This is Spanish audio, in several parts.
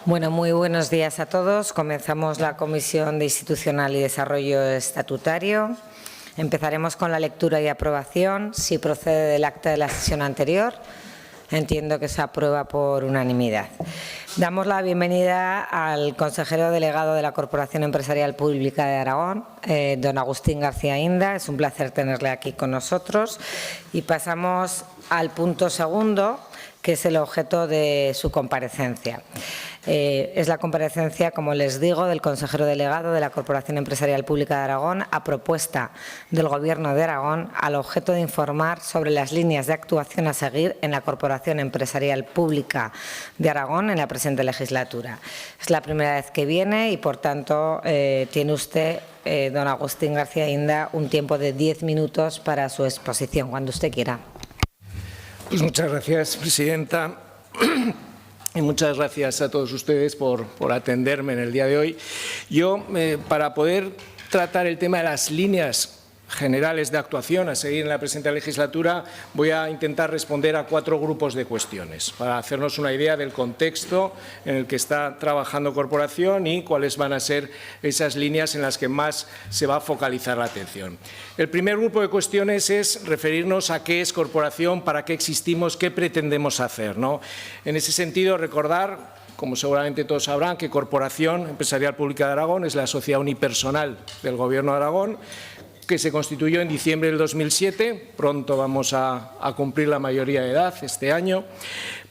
Bueno, muy buenos días a todos. Comenzamos la Comisión de Institucional y Desarrollo Estatutario. Empezaremos con la lectura y aprobación. Si procede del acta de la sesión anterior, entiendo que se aprueba por unanimidad. Damos la bienvenida al consejero delegado de la Corporación Empresarial Pública de Aragón, don Agustín García Inda. Es un placer tenerle aquí con nosotros. Y pasamos al punto segundo, que es el objeto de su comparecencia. Es la comparecencia, como les digo, del consejero delegado de la Corporación Empresarial Pública de Aragón a propuesta del Gobierno de Aragón al objeto de informar sobre las líneas de actuación a seguir en la Corporación Empresarial Pública de Aragón en la presente legislatura. Es la primera vez que viene y, por tanto, tiene usted, don Agustín García Inda, un tiempo de 10 minutos para su exposición, cuando usted quiera. Pues muchas gracias, presidenta. Y muchas gracias a todos ustedes por atenderme en el día de hoy. Yo, para poder tratar el tema de las líneas generales de actuación a seguir en la presente legislatura, voy a intentar responder a 4 grupos de cuestiones para hacernos una idea del contexto en el que está trabajando Corporación y cuáles van a ser esas líneas en las que más se va a focalizar la atención. El primer grupo de cuestiones es referirnos a qué es Corporación, para qué existimos, qué pretendemos hacer, ¿no? En ese sentido, recordar, como seguramente todos sabrán, que Corporación Empresarial Pública de Aragón es la sociedad unipersonal del Gobierno de Aragón, que se constituyó en diciembre del 2007, pronto vamos a cumplir la mayoría de edad este año,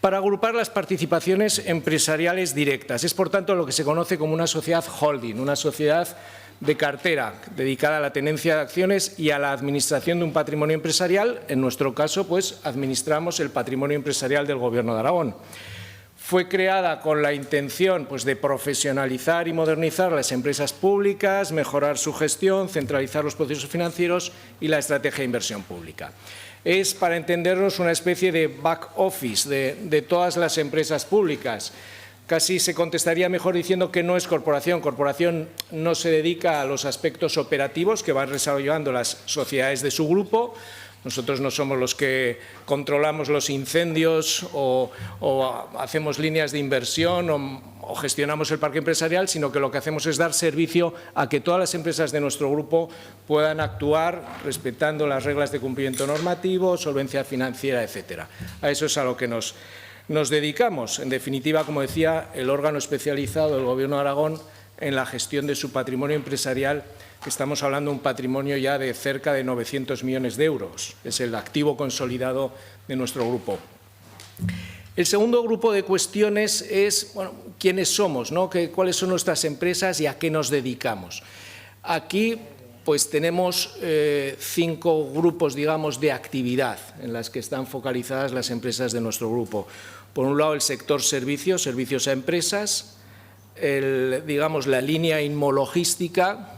para agrupar las participaciones empresariales directas. Es, por tanto, lo que se conoce como una sociedad holding, una sociedad de cartera dedicada a la tenencia de acciones y a la administración de un patrimonio empresarial. En nuestro caso, pues, administramos el patrimonio empresarial del Gobierno de Aragón. Fue creada con la intención, pues, de profesionalizar y modernizar las empresas públicas, mejorar su gestión, centralizar los procesos financieros y la estrategia de inversión pública. Es, para entendernos, una especie de back office de todas las empresas públicas. Casi se contestaría mejor diciendo que no es Corporación. Corporación no se dedica a los aspectos operativos que van desarrollando las sociedades de su grupo. Nosotros no somos los que controlamos los incendios o hacemos líneas de inversión o gestionamos el parque empresarial, sino que lo que hacemos es dar servicio a que todas las empresas de nuestro grupo puedan actuar respetando las reglas de cumplimiento normativo, solvencia financiera, etcétera. A eso es a lo que nos dedicamos. En definitiva, como decía, el órgano especializado del Gobierno de Aragón en la gestión de su patrimonio empresarial. Estamos hablando de un patrimonio ya de cerca de 900 millones de euros. Es el activo consolidado de nuestro grupo. El segundo grupo de cuestiones es, bueno, quiénes somos, ¿no? Cuáles son nuestras empresas y a qué nos dedicamos. Aquí, pues, tenemos 5 grupos, digamos, de actividad en las que están focalizadas las empresas de nuestro grupo. Por un lado, el sector servicios, servicios a empresas, digamos, la línea inmologística,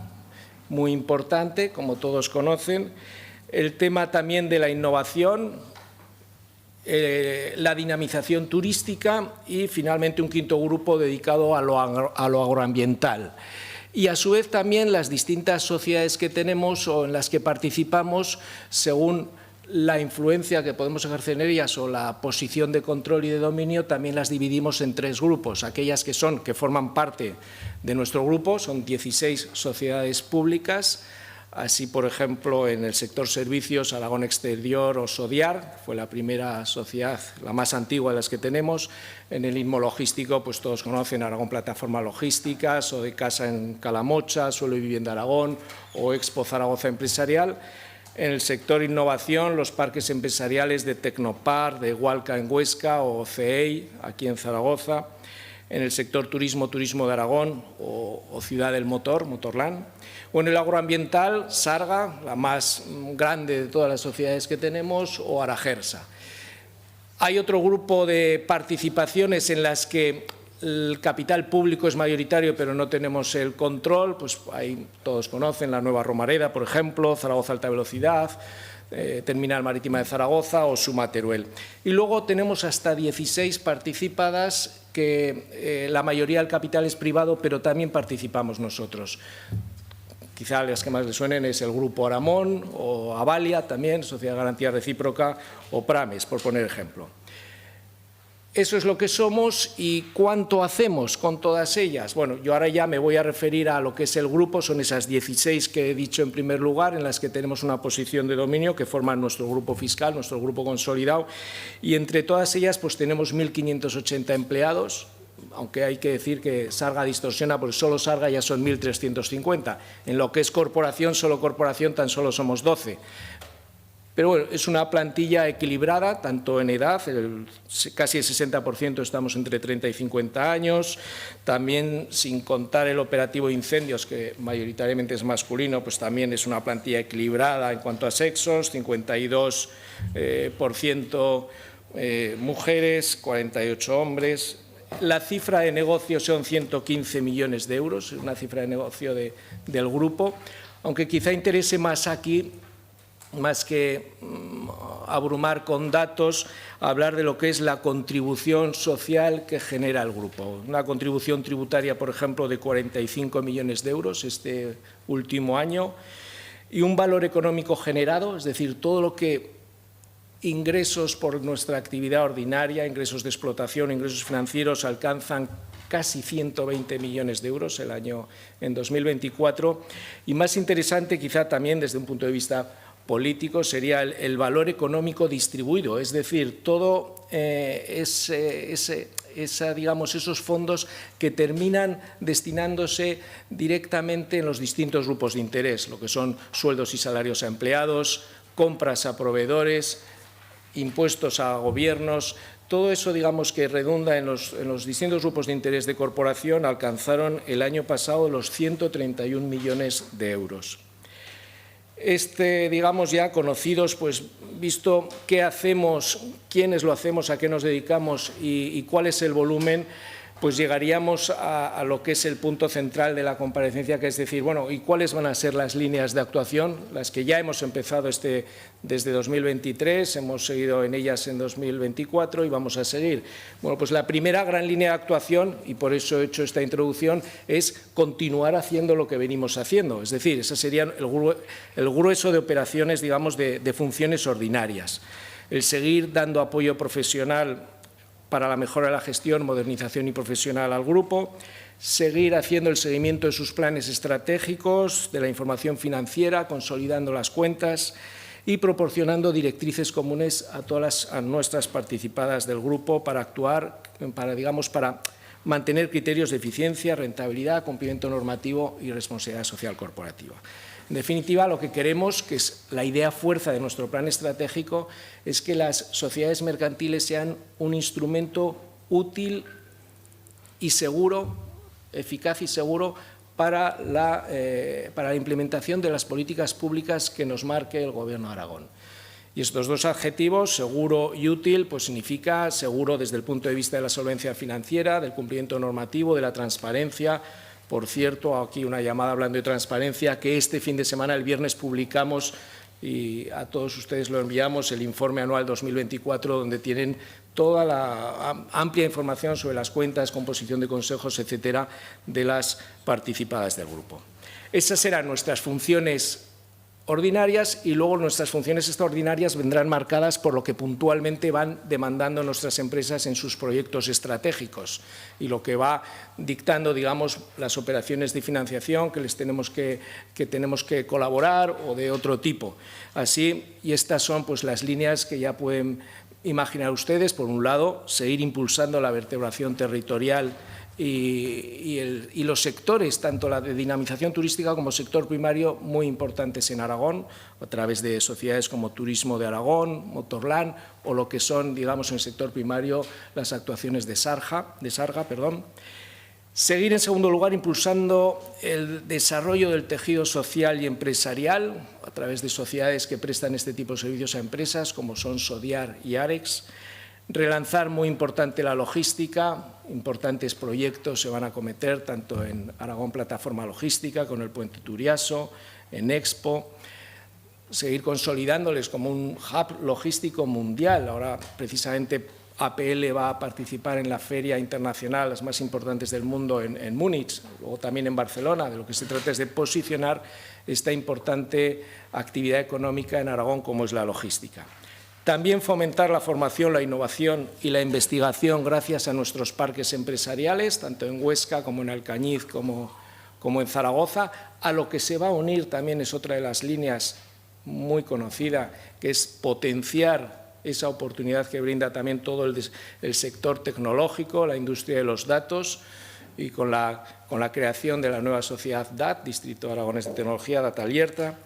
muy importante, como todos conocen, el tema también de la innovación, la dinamización turística y, finalmente, un quinto grupo dedicado a lo agroambiental. Y, a su vez, también las distintas sociedades que tenemos o en las que participamos, según la influencia que podemos ejercer en ellas o la posición de control y de dominio, también las dividimos en 3 grupos. Aquellas que forman parte de nuestro grupo, son 16 sociedades públicas. Así, por ejemplo, en el sector servicios, Aragón Exterior o Sodiar, fue la primera sociedad, la más antigua de las que tenemos. En el inmologístico, pues todos conocen Aragón Plataforma Logística, Sodecasa en Calamocha, Suelo y Vivienda Aragón o Expo Zaragoza Empresarial. En el sector innovación, los parques empresariales de Tecnopar, de Hualca en Huesca o CEI, aquí en Zaragoza. En el sector turismo, Turismo de Aragón o Ciudad del Motor, Motorland. O en el agroambiental, Sarga, la más grande de todas las sociedades que tenemos, o Aragersa. Hay otro grupo de participaciones en las que el capital público es mayoritario, pero no tenemos el control. Pues ahí todos conocen la Nueva Romareda, por ejemplo, Zaragoza Alta Velocidad, Terminal Marítima de Zaragoza o Suma Teruel. Y luego tenemos hasta 16 participadas que la mayoría del capital es privado, pero también participamos nosotros. Quizá las que más les suenen es el Grupo Aramón o Avalia también, Sociedad de Garantía Recíproca, o Prames, por poner ejemplo. Eso es lo que somos y ¿cuánto hacemos con todas ellas? Bueno, yo ahora ya me voy a referir a lo que es el grupo, son esas 16 que he dicho en primer lugar, en las que tenemos una posición de dominio que forman nuestro grupo fiscal, nuestro grupo consolidado, y entre todas ellas pues tenemos 1.580 empleados, aunque hay que decir que Sarga distorsiona, porque solo Sarga ya son 1.350. En lo que es corporación, solo corporación, tan solo somos 12. Pero bueno, es una plantilla equilibrada, tanto en edad, casi el 60% estamos entre 30 y 50 años, también sin contar el operativo de incendios, que mayoritariamente es masculino, pues también es una plantilla equilibrada en cuanto a sexos, 52% mujeres, 48 hombres. La cifra de negocio son 115 millones de euros, es una cifra de negocio del grupo, aunque quizá interese más aquí, más que abrumar con datos, hablar de lo que es la contribución social que genera el grupo. Una contribución tributaria, por ejemplo, de 45 millones de euros este último año y un valor económico generado, es decir, todo lo que ingresos por nuestra actividad ordinaria, ingresos de explotación, ingresos financieros alcanzan casi 120 millones de euros el año en 2024 y más interesante quizá también desde un punto de vista político sería el valor económico distribuido, es decir, todo digamos, esos fondos que terminan destinándose directamente en los distintos grupos de interés, lo que son sueldos y salarios a empleados, compras a proveedores, impuestos a gobiernos. Todo eso, digamos, que redunda en los distintos grupos de interés de corporación, alcanzaron el año pasado los 131 millones de euros. Digamos, ya conocidos, pues visto qué hacemos, quiénes lo hacemos, a qué nos dedicamos y cuál es el volumen, pues llegaríamos a lo que es el punto central de la comparecencia, que es decir, bueno, ¿y cuáles van a ser las líneas de actuación? Las que ya hemos empezado desde 2023, hemos seguido en ellas en 2024 y vamos a seguir. Bueno, pues la primera gran línea de actuación, y por eso he hecho esta introducción, es continuar haciendo lo que venimos haciendo. Es decir, ese sería el grueso de operaciones, digamos, de funciones ordinarias. El seguir dando apoyo profesional para la mejora de la gestión, modernización y profesional al grupo, seguir haciendo el seguimiento de sus planes estratégicos, de la información financiera, consolidando las cuentas y proporcionando directrices comunes a todas nuestras participadas del grupo para actuar, para mantener criterios de eficiencia, rentabilidad, cumplimiento normativo y responsabilidad social corporativa. En definitiva, lo que queremos, que es la idea fuerza de nuestro plan estratégico, es que las sociedades mercantiles sean un instrumento útil y seguro, eficaz y seguro para la implementación de las políticas públicas que nos marque el Gobierno de Aragón. Y estos dos adjetivos, seguro y útil, pues significa seguro desde el punto de vista de la solvencia financiera, del cumplimiento normativo, de la transparencia. Por cierto, aquí una llamada hablando de transparencia, que este fin de semana, el viernes, publicamos y a todos ustedes lo enviamos, el informe anual 2024, donde tienen toda la amplia información sobre las cuentas, composición de consejos, etcétera, de las participadas del grupo. Esas serán nuestras funciones ordinarias y luego nuestras funciones extraordinarias vendrán marcadas por lo que puntualmente van demandando nuestras empresas en sus proyectos estratégicos y lo que va dictando, digamos, las operaciones de financiación que tenemos que colaborar o de otro tipo. Así, y estas son pues las líneas que ya pueden imaginar ustedes. Por un lado, seguir impulsando la vertebración territorial y los sectores, tanto la de dinamización turística como sector primario, muy importantes en Aragón, a través de sociedades como Turismo de Aragón, Motorland, o lo que son, digamos, en el sector primario, las actuaciones de Sarga. Seguir, en segundo lugar, impulsando el desarrollo del tejido social y empresarial, a través de sociedades que prestan este tipo de servicios a empresas, como son Sodiar y Arex. Relanzar muy importante la logística, importantes proyectos se van a acometer tanto en Aragón Plataforma Logística, con el Puente Turiaso, en Expo. Seguir consolidándoles como un hub logístico mundial. Ahora, precisamente, APL va a participar en la feria internacional, las más importantes del mundo, en Múnich, o también en Barcelona. De lo que se trata es de posicionar esta importante actividad económica en Aragón como es la logística. También fomentar la formación, la innovación y la investigación gracias a nuestros parques empresariales, tanto en Huesca como en Alcañiz como en Zaragoza. A lo que se va a unir también es otra de las líneas muy conocida, que es potenciar esa oportunidad que brinda también todo el sector tecnológico, la industria de los datos, y con la creación de la nueva sociedad DAT, Distrito Aragonés de Tecnología, Data Abierta.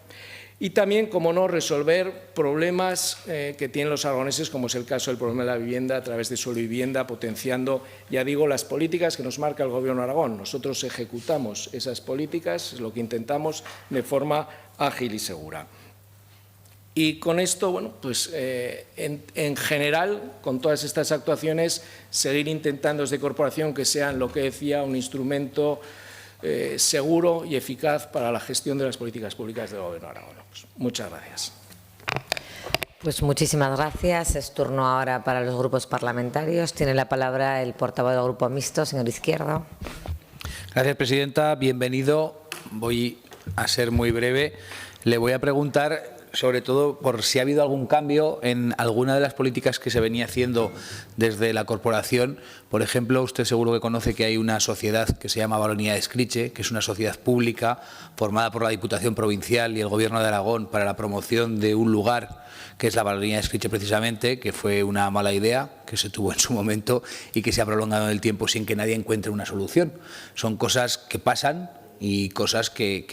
Y también, como no, resolver problemas que tienen los aragoneses, como es el caso del problema de la vivienda a través de Suelo y Vivienda, potenciando, ya digo, las políticas que nos marca el Gobierno de Aragón. Nosotros ejecutamos esas políticas, es lo que intentamos, de forma ágil y segura. Y con esto, bueno, pues en general, con todas estas actuaciones, seguir intentando desde corporación que sean, lo que decía, un instrumento seguro y eficaz para la gestión de las políticas públicas del Gobierno de Aragón. Pues muchas gracias. Pues muchísimas gracias. Es turno ahora para los grupos parlamentarios. Tiene la palabra el portavoz del Grupo Mixto, señor Izquierdo. Gracias, presidenta. Bienvenido. Voy a ser muy breve. Le voy a preguntar, sobre todo, por si ha habido algún cambio en alguna de las políticas que se venía haciendo desde la corporación. Por ejemplo, usted seguro que conoce que hay una sociedad que se llama Baronía de Escriche, que es una sociedad pública formada por la Diputación Provincial y el Gobierno de Aragón para la promoción de un lugar que es la Baronía de Escriche precisamente, que fue una mala idea que se tuvo en su momento y que se ha prolongado en el tiempo sin que nadie encuentre una solución. Son cosas que pasan y cosas que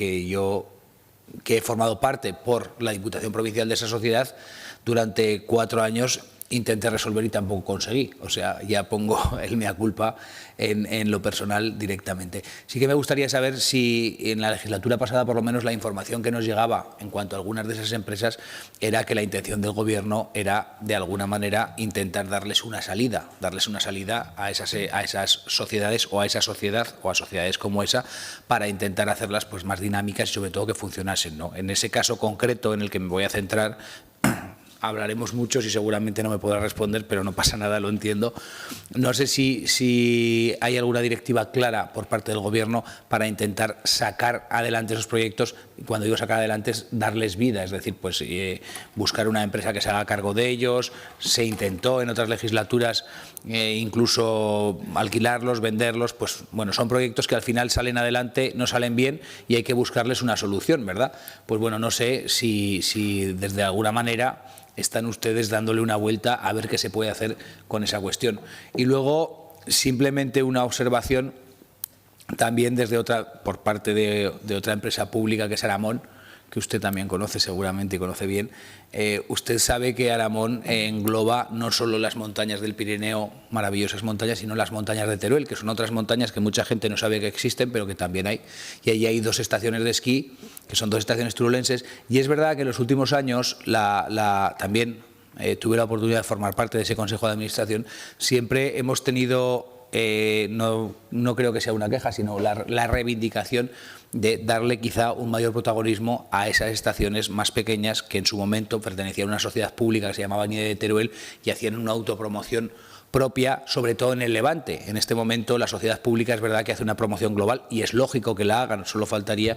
he formado parte por la Diputación Provincial de esa sociedad durante 4 años, intenté resolver y tampoco conseguí. O sea, ya pongo el mea culpa en lo personal directamente. Sí que me gustaría saber si en la legislatura pasada, por lo menos, la información que nos llegaba en cuanto a algunas de esas empresas era que la intención del Gobierno era, de alguna manera, intentar darles una salida a esas sociedades o a esa sociedad o a sociedades como esa, para intentar hacerlas pues más dinámicas y sobre todo que funcionasen, ¿no? En ese caso concreto en el que me voy a centrar, hablaremos muchos y seguramente no me podrá responder, pero no pasa nada, lo entiendo. No sé si hay alguna directiva clara por parte del Gobierno para intentar sacar adelante esos proyectos. Cuando digo sacar adelante es darles vida, es decir, pues buscar una empresa que se haga cargo de ellos. Se intentó en otras legislaturas incluso alquilarlos, venderlos. Pues bueno, son proyectos que al final salen adelante, no salen bien y hay que buscarles una solución, ¿verdad? Pues bueno, no sé si desde alguna manera están ustedes dándole una vuelta a ver qué se puede hacer con esa cuestión. Y luego, simplemente una observación también por parte de otra empresa pública que es Aramón, que usted también conoce seguramente y conoce bien. Usted sabe que Aramón engloba no solo las montañas del Pirineo, maravillosas montañas, sino las montañas de Teruel, que son otras montañas que mucha gente no sabe que existen, pero que también hay. Y ahí hay 2 estaciones de esquí, que son 2 estaciones turulenses. Y es verdad que en los últimos años también tuve la oportunidad de formar parte de ese Consejo de Administración. Siempre hemos tenido, no creo que sea una queja, sino la reivindicación de darle quizá un mayor protagonismo a esas estaciones más pequeñas que en su momento pertenecían a una sociedad pública que se llamaba Nieve de Teruel y hacían una autopromoción propia, sobre todo en el Levante. En este momento la sociedad pública es verdad que hace una promoción global y es lógico que la hagan, solo faltaría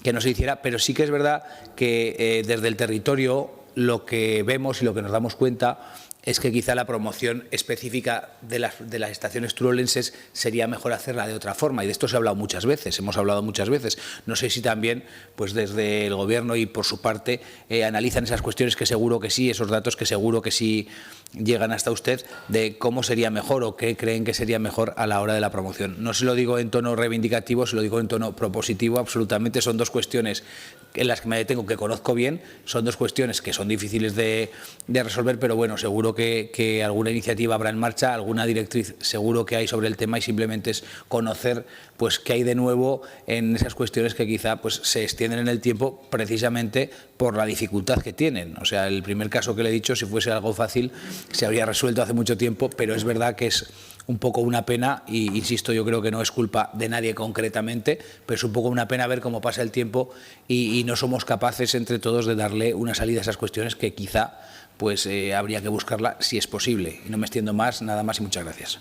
que no se hiciera, pero sí que es verdad que desde el territorio lo que vemos y lo que nos damos cuenta es que quizá la promoción específica de las estaciones turolenses sería mejor hacerla de otra forma, y de esto se ha hablado muchas veces, hemos hablado muchas veces. No sé si también pues desde el Gobierno y por su parte analizan esas cuestiones, que seguro que sí, esos datos que seguro que sí llegan hasta usted, de cómo sería mejor o qué creen que sería mejor a la hora de la promoción. No se lo digo en tono reivindicativo, se lo digo en tono propositivo. Absolutamente son 2 cuestiones en las que me detengo, que conozco bien, son 2 cuestiones que son difíciles de resolver, pero bueno, seguro que alguna iniciativa habrá en marcha, alguna directriz seguro que hay sobre el tema, y simplemente es conocer pues qué hay de nuevo en esas cuestiones que quizá pues se extienden en el tiempo precisamente por la dificultad que tienen. O sea, el primer caso que le he dicho, si fuese algo fácil, se habría resuelto hace mucho tiempo, pero es verdad que es un poco una pena, y insisto, yo creo que no es culpa de nadie concretamente, pero es un poco una pena ver cómo pasa el tiempo y no somos capaces entre todos de darle una salida a esas cuestiones que quizá pues habría que buscarla si es posible. Y no me extiendo más, nada más y muchas gracias.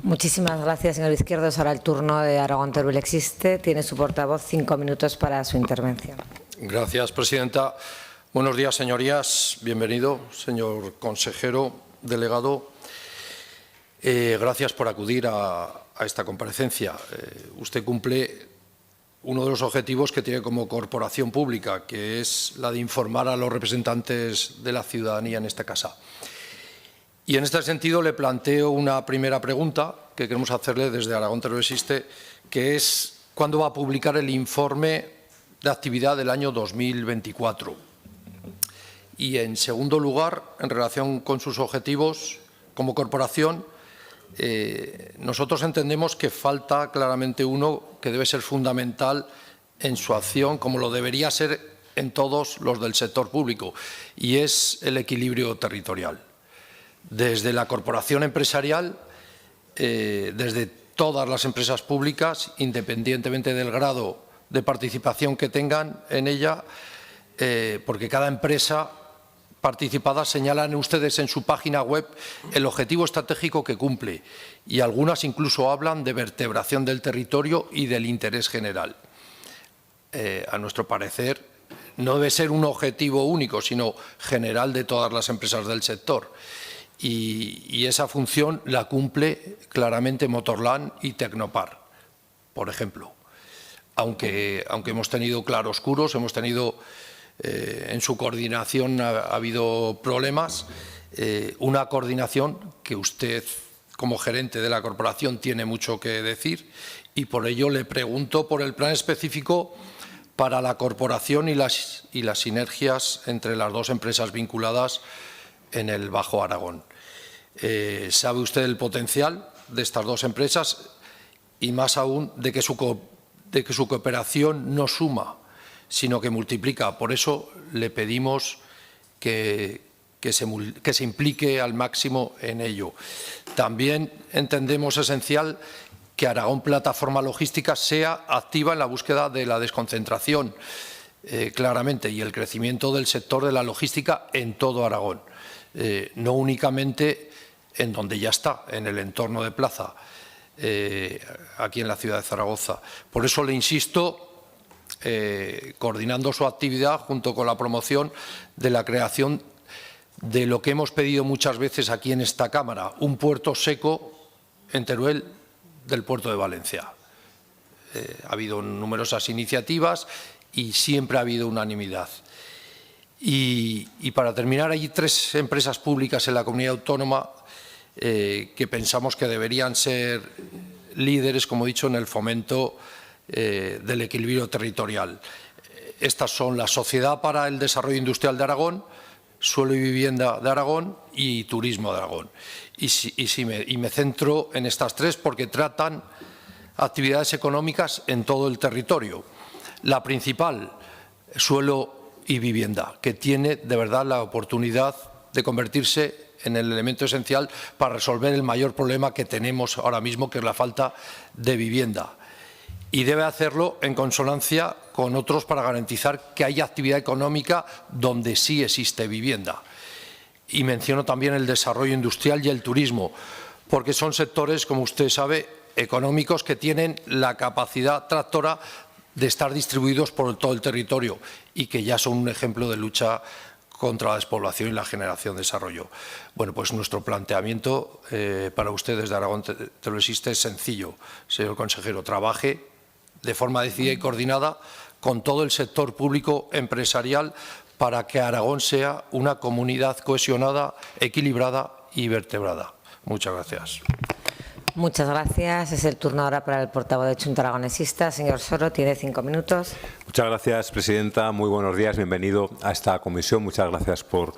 Muchísimas gracias, señor Izquierdo. Es ahora el turno de Aragón Teruel Existe. Tiene su portavoz 5 minutos para su intervención. Gracias, presidenta. Buenos días, señorías. Bienvenido, señor consejero delegado. Gracias por acudir a esta comparecencia. Usted cumple uno de los objetivos que tiene como corporación pública, que es la de informar a los representantes de la ciudadanía en esta casa. Y en este sentido le planteo una primera pregunta que queremos hacerle desde Aragón Televisión, que es ¿cuándo va a publicar el informe de actividad del año 2024? Y, en segundo lugar, en relación con sus objetivos como corporación, nosotros entendemos que falta claramente uno que debe ser fundamental en su acción, como lo debería ser en todos los del sector público, y es el equilibrio territorial. Desde la corporación empresarial, desde todas las empresas públicas, independientemente del grado de participación que tengan en ella, porque cada empresa participadas señalan ustedes en su página web el objetivo estratégico que cumple y algunas incluso hablan de vertebración del territorio y del interés general. A nuestro parecer, no debe ser un objetivo único, sino general de todas las empresas del sector. Y esa función la cumple claramente Motorland y Tecnopar, por ejemplo. Aunque hemos tenido claroscuros, hemos tenido en su coordinación ha habido problemas, una coordinación que usted, como gerente de la corporación, tiene mucho que decir y por ello le pregunto por el plan específico para la corporación y las sinergias entre las dos empresas vinculadas en el Bajo Aragón. ¿Sabe usted el potencial de estas dos empresas y más aún de que su cooperación no suma, sino que multiplica? Por eso le pedimos que se implique al máximo en ello. También entendemos esencial que Aragón Plataforma Logística sea activa en la búsqueda de la desconcentración, claramente, y el crecimiento del sector de la logística en todo Aragón, no únicamente en donde ya está, en el entorno de Plaza, aquí en la ciudad de Zaragoza. Por eso le insisto, coordinando su actividad junto con la promoción de la creación de lo que hemos pedido muchas veces aquí en esta Cámara, un puerto seco en Teruel del puerto de Valencia. Ha habido numerosas iniciativas y siempre ha habido unanimidad. Y para terminar, hay 3 empresas públicas en la comunidad autónoma que pensamos que deberían ser líderes, como he dicho, en el fomento del equilibrio territorial. Estas son la Sociedad para el Desarrollo Industrial de Aragón, Suelo y Vivienda de Aragón y Turismo de Aragón. Y me centro en estas 3 porque tratan actividades económicas en todo el territorio. La principal, Suelo y Vivienda, que tiene de verdad la oportunidad de convertirse en el elemento esencial para resolver el mayor problema que tenemos ahora mismo, que es la falta de vivienda. Y debe hacerlo en consonancia con otros para garantizar que haya actividad económica donde sí existe vivienda. Y menciono también el desarrollo industrial y el turismo, porque son sectores, como usted sabe, económicos que tienen la capacidad tractora de estar distribuidos por todo el territorio y que ya son un ejemplo de lucha contra la despoblación y la generación de desarrollo. Bueno, pues nuestro planteamiento para ustedes de Aragón Televisión es sencillo. Señor consejero, trabaje de forma decidida y coordinada con todo el sector público empresarial para que Aragón sea una comunidad cohesionada, equilibrada y vertebrada. Muchas gracias. Muchas gracias. Es el turno ahora para el portavoz de Junta Aragonesista. Señor Soro, tiene 5 minutos. Muchas gracias, presidenta. Muy buenos días. Bienvenido a esta comisión. Muchas gracias por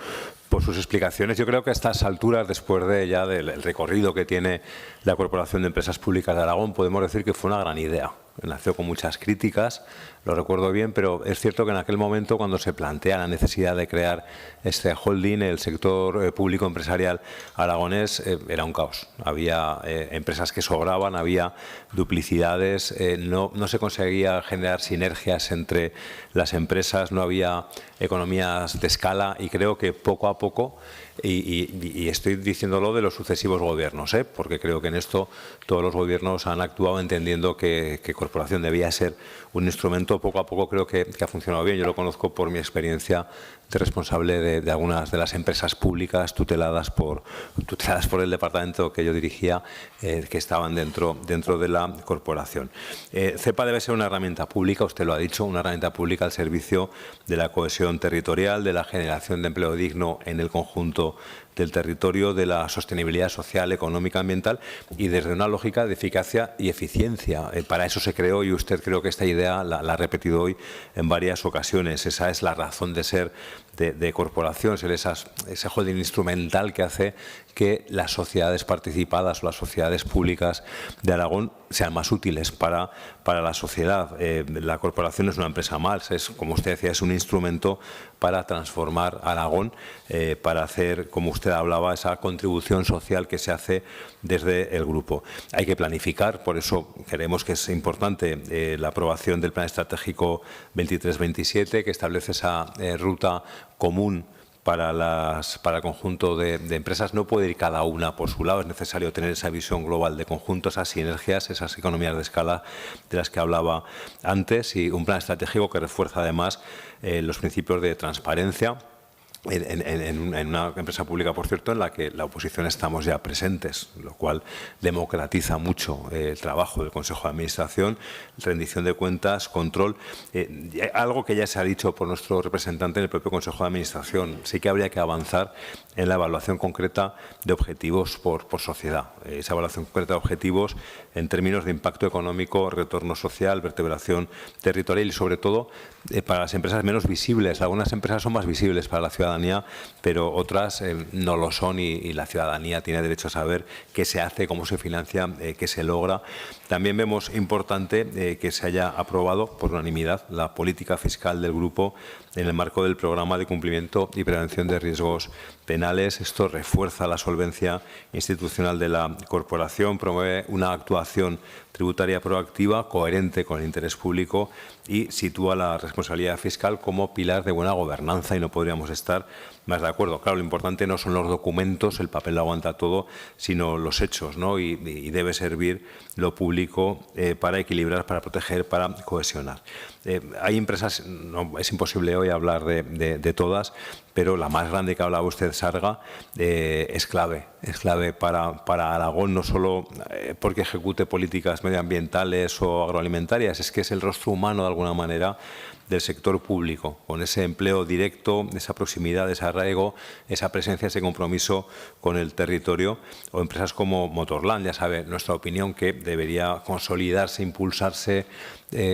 sus explicaciones. Yo creo que a estas alturas, después del recorrido que tiene la Corporación de Empresas Públicas de Aragón, podemos decir que fue una gran idea. Nació con muchas críticas, lo recuerdo bien, pero es cierto que en aquel momento, cuando se plantea la necesidad de crear este holding, el sector público empresarial aragonés era un caos. Había empresas que sobraban, había duplicidades, no se conseguía generar sinergias entre las empresas, no había economías de escala y creo que poco a poco, y estoy diciéndolo de los sucesivos gobiernos, porque creo que en esto todos los gobiernos han actuado entendiendo que Corporación debía ser un instrumento momento, poco a poco, creo que ha funcionado bien. Yo lo conozco por mi experiencia de responsable de algunas de las empresas públicas tuteladas por el departamento que yo dirigía, que estaban dentro de la corporación. CEPA debe ser una herramienta pública, usted lo ha dicho, una herramienta pública al servicio de la cohesión territorial, de la generación de empleo digno en el conjunto del territorio, de la sostenibilidad social, económica, ambiental y desde una lógica de eficacia y eficiencia. Para eso se creó y usted creo que esta idea la ha repetido hoy en varias ocasiones. Esa es la razón de ser de corporación, ser ese holding instrumental que hace que las sociedades participadas o las sociedades públicas de Aragón sean más útiles para la sociedad. La corporación es una empresa más, como usted decía, es un instrumento para transformar Aragón, para hacer, como usted hablaba, esa contribución social que se hace desde el grupo. Hay que planificar, por eso creemos que es importante la aprobación del Plan Estratégico 23-27, que establece esa ruta común para el conjunto de empresas. No puede ir cada una por su lado, es necesario tener esa visión global de conjunto, esas sinergias, esas economías de escala de las que hablaba antes, y un plan estratégico que refuerza además los principios de transparencia en una empresa pública, por cierto, en la que la oposición estamos ya presentes, lo cual democratiza mucho el trabajo del Consejo de Administración, rendición de cuentas, control. Algo que ya se ha dicho por nuestro representante en el propio Consejo de Administración, sí que habría que avanzar en la evaluación concreta de objetivos por sociedad. Esa evaluación concreta de objetivos en términos de impacto económico, retorno social, vertebración territorial y, sobre todo, para las empresas menos visibles. Algunas empresas son más visibles para la ciudadanía, pero otras no lo son y la ciudadanía tiene derecho a saber qué se hace, cómo se financia, qué se logra. También vemos importante que se haya aprobado por unanimidad la política fiscal del grupo en el marco del programa de cumplimiento y prevención de riesgos penales. Esto refuerza la solvencia institucional de la corporación, promueve una actuación tributaria proactiva, coherente con el interés público y sitúa la responsabilidad fiscal como pilar de buena gobernanza, y no podríamos estar más de acuerdo. Claro, lo importante no son los documentos, el papel lo aguanta todo, sino los hechos, ¿no? Y debe servir lo público para equilibrar, para proteger, para cohesionar. Hay empresas, no, es imposible hoy hablar de todas, pero la más grande que hablaba usted, Sarga, es clave para Aragón, no solo porque ejecute políticas medioambientales o agroalimentarias, es que es el rostro humano de alguna manera del sector público, con ese empleo directo, esa proximidad, ese arraigo, esa presencia, ese compromiso con el territorio. O empresas como Motorland, ya sabe nuestra opinión que debería consolidarse, impulsarse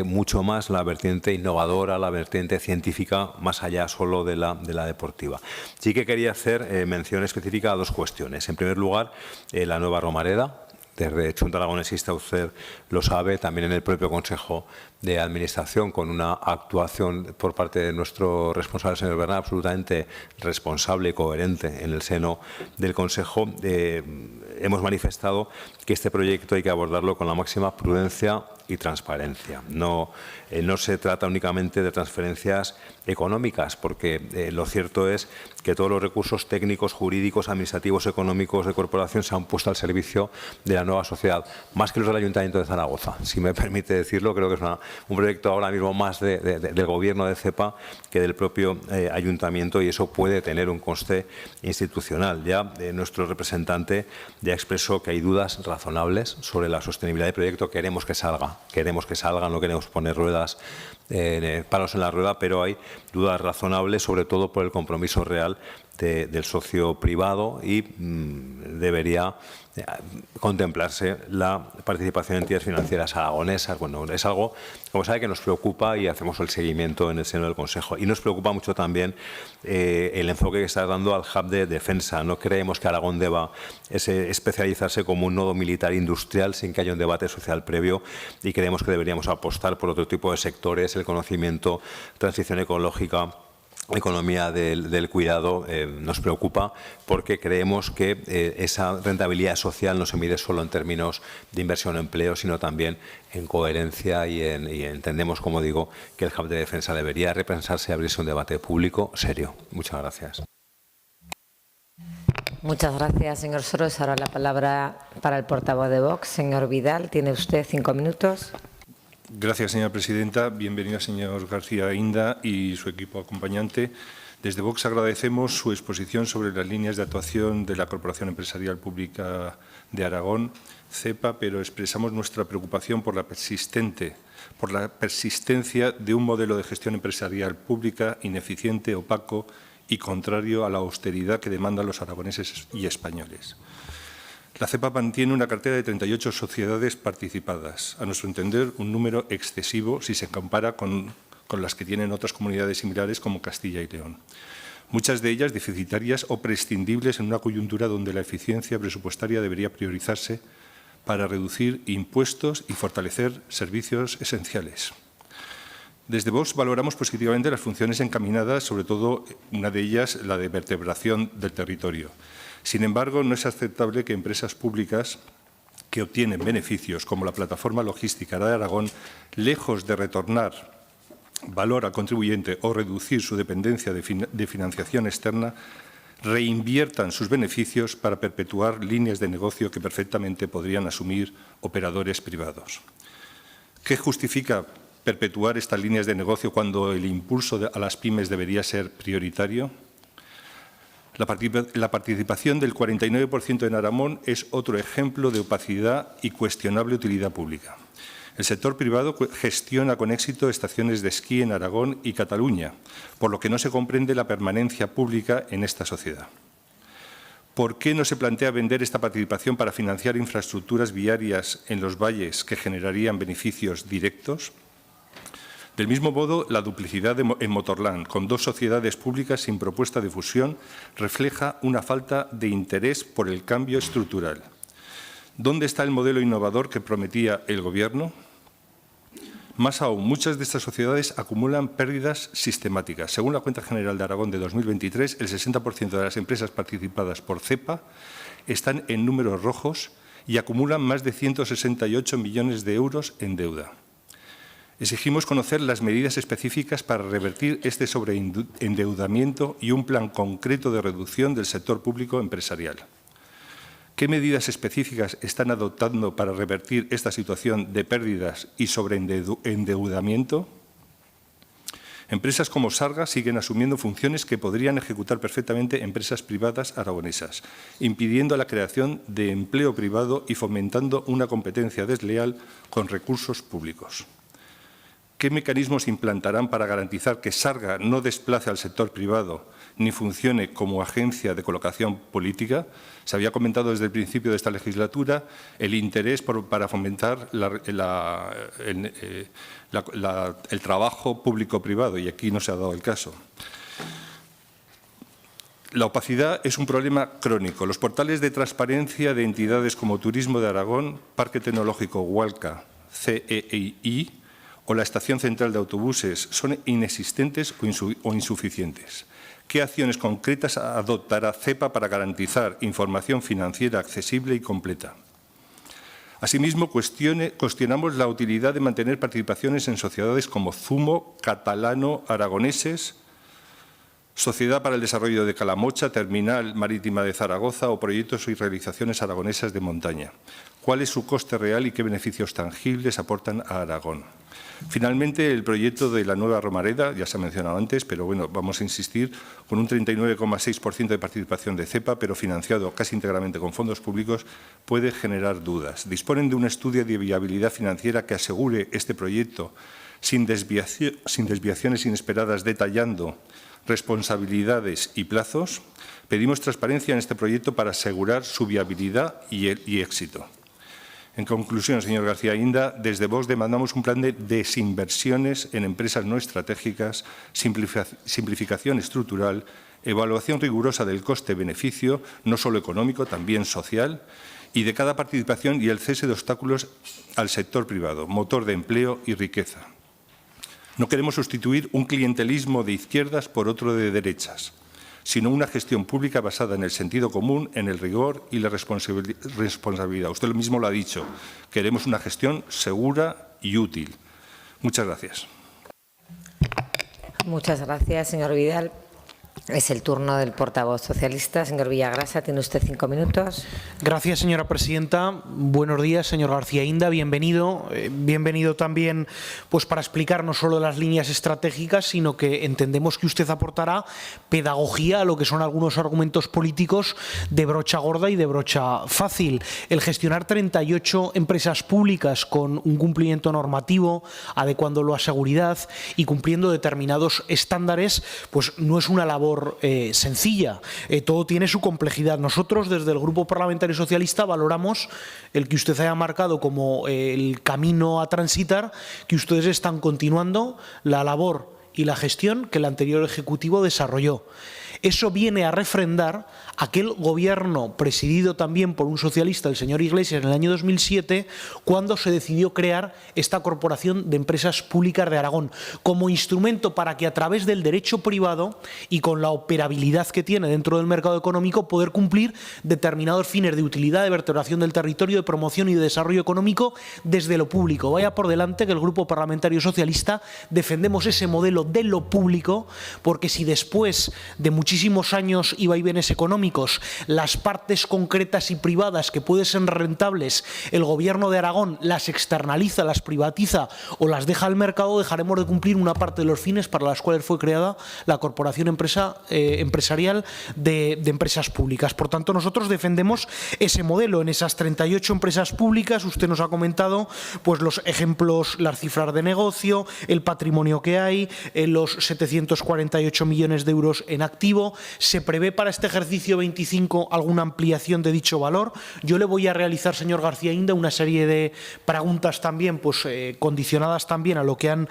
mucho más la vertiente innovadora, la vertiente científica, más allá solo de la deportiva. Sí que quería hacer mención específica a dos cuestiones. En primer lugar, la nueva Romareda. Desde Junta Aragonesista, usted lo sabe, también en el propio Consejo de Administración, con una actuación por parte de nuestro responsable, señor Bernat, absolutamente responsable y coherente en el seno del Consejo. Hemos manifestado que este proyecto hay que abordarlo con la máxima prudencia y transparencia. No se trata únicamente de transferencias económicas, porque lo cierto es que todos los recursos técnicos, jurídicos, administrativos, económicos de corporación se han puesto al servicio de la nueva sociedad, más que los del Ayuntamiento de Zaragoza. Si me permite decirlo, creo que es un proyecto ahora mismo más del Gobierno de CEPA que del propio Ayuntamiento, y eso puede tener un coste institucional. Ya nuestro representante ya expresó que hay dudas razonables sobre la sostenibilidad del proyecto. Queremos que salga, no queremos poner palos en la rueda, pero hay dudas razonables, sobre todo por el compromiso real del socio privado, y debería contemplarse la participación de entidades financieras aragonesas. Bueno, es algo, como sabe, que nos preocupa y hacemos el seguimiento en el seno del Consejo. Y nos preocupa mucho también el enfoque que está dando al hub de defensa. No creemos que Aragón deba especializarse como un nodo militar industrial sin que haya un debate social previo, y creemos que deberíamos apostar por otro tipo de sectores, el conocimiento, transición ecológica, economía del cuidado. Nos preocupa porque creemos que esa rentabilidad social no se mide solo en términos de inversión en empleo, sino también en coherencia y entendemos, como digo, que el hub de defensa debería repensarse y abrirse un debate público serio. Muchas gracias. Muchas gracias, señor Soros. Ahora la palabra para el portavoz de Vox, señor Vidal. Tiene usted 5 minutos. Gracias, señora presidenta. Bienvenido, señor García Inda y su equipo acompañante. Desde Vox agradecemos su exposición sobre las líneas de actuación de la Corporación Empresarial Pública de Aragón, CEPA, pero expresamos nuestra preocupación por la persistencia de un modelo de gestión empresarial pública ineficiente, opaco y contrario a la austeridad que demandan los aragoneses y españoles. La CEPA mantiene una cartera de 38 sociedades participadas, a nuestro entender un número excesivo si se compara con las que tienen otras comunidades similares como Castilla y León. Muchas de ellas deficitarias o prescindibles en una coyuntura donde la eficiencia presupuestaria debería priorizarse para reducir impuestos y fortalecer servicios esenciales. Desde Vox valoramos positivamente las funciones encaminadas, sobre todo una de ellas, la de vertebración del territorio. Sin embargo, no es aceptable que empresas públicas que obtienen beneficios, como la plataforma logística de Aragón, lejos de retornar valor al contribuyente o reducir su dependencia de financiación externa, reinviertan sus beneficios para perpetuar líneas de negocio que perfectamente podrían asumir operadores privados. ¿Qué justifica perpetuar estas líneas de negocio cuando el impulso a las pymes debería ser prioritario? La participación del 49% en Aragón es otro ejemplo de opacidad y cuestionable utilidad pública. El sector privado gestiona con éxito estaciones de esquí en Aragón y Cataluña, por lo que no se comprende la permanencia pública en esta sociedad. ¿Por qué no se plantea vender esta participación para financiar infraestructuras viarias en los valles que generarían beneficios directos? Del mismo modo, la duplicidad en Motorland, con dos sociedades públicas sin propuesta de fusión, refleja una falta de interés por el cambio estructural. ¿Dónde está el modelo innovador que prometía el Gobierno? Más aún, muchas de estas sociedades acumulan pérdidas sistemáticas. Según la Cuenta General de Aragón de 2023, el 60% de las empresas participadas por CEPA están en números rojos y acumulan más de 168 millones de euros en deuda. Exigimos conocer las medidas específicas para revertir este sobreendeudamiento y un plan concreto de reducción del sector público empresarial. ¿Qué medidas específicas están adoptando para revertir esta situación de pérdidas y sobreendeudamiento? Empresas como Sarga siguen asumiendo funciones que podrían ejecutar perfectamente empresas privadas aragonesas, impidiendo la creación de empleo privado y fomentando una competencia desleal con recursos públicos. ¿Qué mecanismos implantarán para garantizar que Sarga no desplace al sector privado ni funcione como agencia de colocación política? Se había comentado desde el principio de esta legislatura el interés para fomentar el trabajo público-privado y aquí no se ha dado el caso. La opacidad es un problema crónico. Los portales de transparencia de entidades como Turismo de Aragón, Parque Tecnológico Hualca, CEI, o la Estación Central de Autobuses son inexistentes o insuficientes. ¿Qué acciones concretas adoptará CEPA para garantizar información financiera accesible y completa? Asimismo, cuestionamos la utilidad de mantener participaciones en sociedades como Zumo, Catalano-Aragoneses, Sociedad para el Desarrollo de Calamocha, Terminal Marítima de Zaragoza o proyectos y realizaciones aragonesas de montaña. ¿Cuál es su coste real y qué beneficios tangibles aportan a Aragón? Finalmente, el proyecto de la nueva Romareda, ya se ha mencionado antes, pero bueno, vamos a insistir, con un 39,6% de participación de CEPA, pero financiado casi íntegramente con fondos públicos, puede generar dudas. ¿Disponen de un estudio de viabilidad financiera que asegure este proyecto sin desviaciones inesperadas, detallando responsabilidades y plazos? Pedimos transparencia en este proyecto para asegurar su viabilidad y éxito. En conclusión, señor García Inda, desde Vox demandamos un plan de desinversiones en empresas no estratégicas, simplificación estructural, evaluación rigurosa del coste-beneficio, no solo económico, también social, y de cada participación y el cese de obstáculos al sector privado, motor de empleo y riqueza. No queremos sustituir un clientelismo de izquierdas por otro de derechas, sino una gestión pública basada en el sentido común, en el rigor y la responsabilidad. Usted mismo lo ha dicho, queremos una gestión segura y útil. Muchas gracias. Muchas gracias, señor Vidal. Es el turno del portavoz socialista. Señor Villagrasa, tiene usted 5 minutos. Gracias, señora presidenta. Buenos días, señor García Inda. Bienvenido. Bienvenido también pues, para explicar no solo las líneas estratégicas, sino que entendemos que usted aportará pedagogía a lo que son algunos argumentos políticos de brocha gorda y de brocha fácil. El gestionar 38 empresas públicas con un cumplimiento normativo, adecuándolo a seguridad y cumpliendo determinados estándares, pues no es una labor sencilla. Todo tiene su complejidad. Nosotros, desde el Grupo Parlamentario Socialista, valoramos el que usted haya marcado como el camino a transitar, que ustedes están continuando la labor y la gestión que el anterior Ejecutivo desarrolló. Eso viene a refrendar aquel gobierno presidido también por un socialista, el señor Iglesias, en el año 2007, cuando se decidió crear esta Corporación de Empresas Públicas de Aragón, como instrumento para que a través del derecho privado y con la operabilidad que tiene dentro del mercado económico poder cumplir determinados fines de utilidad, de vertebración del territorio, de promoción y de desarrollo económico desde lo público. Vaya por delante que el Grupo Parlamentario Socialista defendemos ese modelo de lo público, porque si después de muchísimos años y vaivenes económicos, las partes concretas y privadas que pueden ser rentables, el Gobierno de Aragón las externaliza, las privatiza o las deja al mercado, dejaremos de cumplir una parte de los fines para las cuales fue creada la Corporación Empresarial de Empresas Públicas. Por tanto, nosotros defendemos ese modelo. En esas 38 empresas públicas, usted nos ha comentado pues los ejemplos, las cifras de negocio, el patrimonio que hay, los 748 millones de euros en activo. Se prevé para este ejercicio 25 alguna ampliación de dicho valor. Yo le voy a realizar, señor García Inda, una serie de preguntas también pues, condicionadas también a lo que han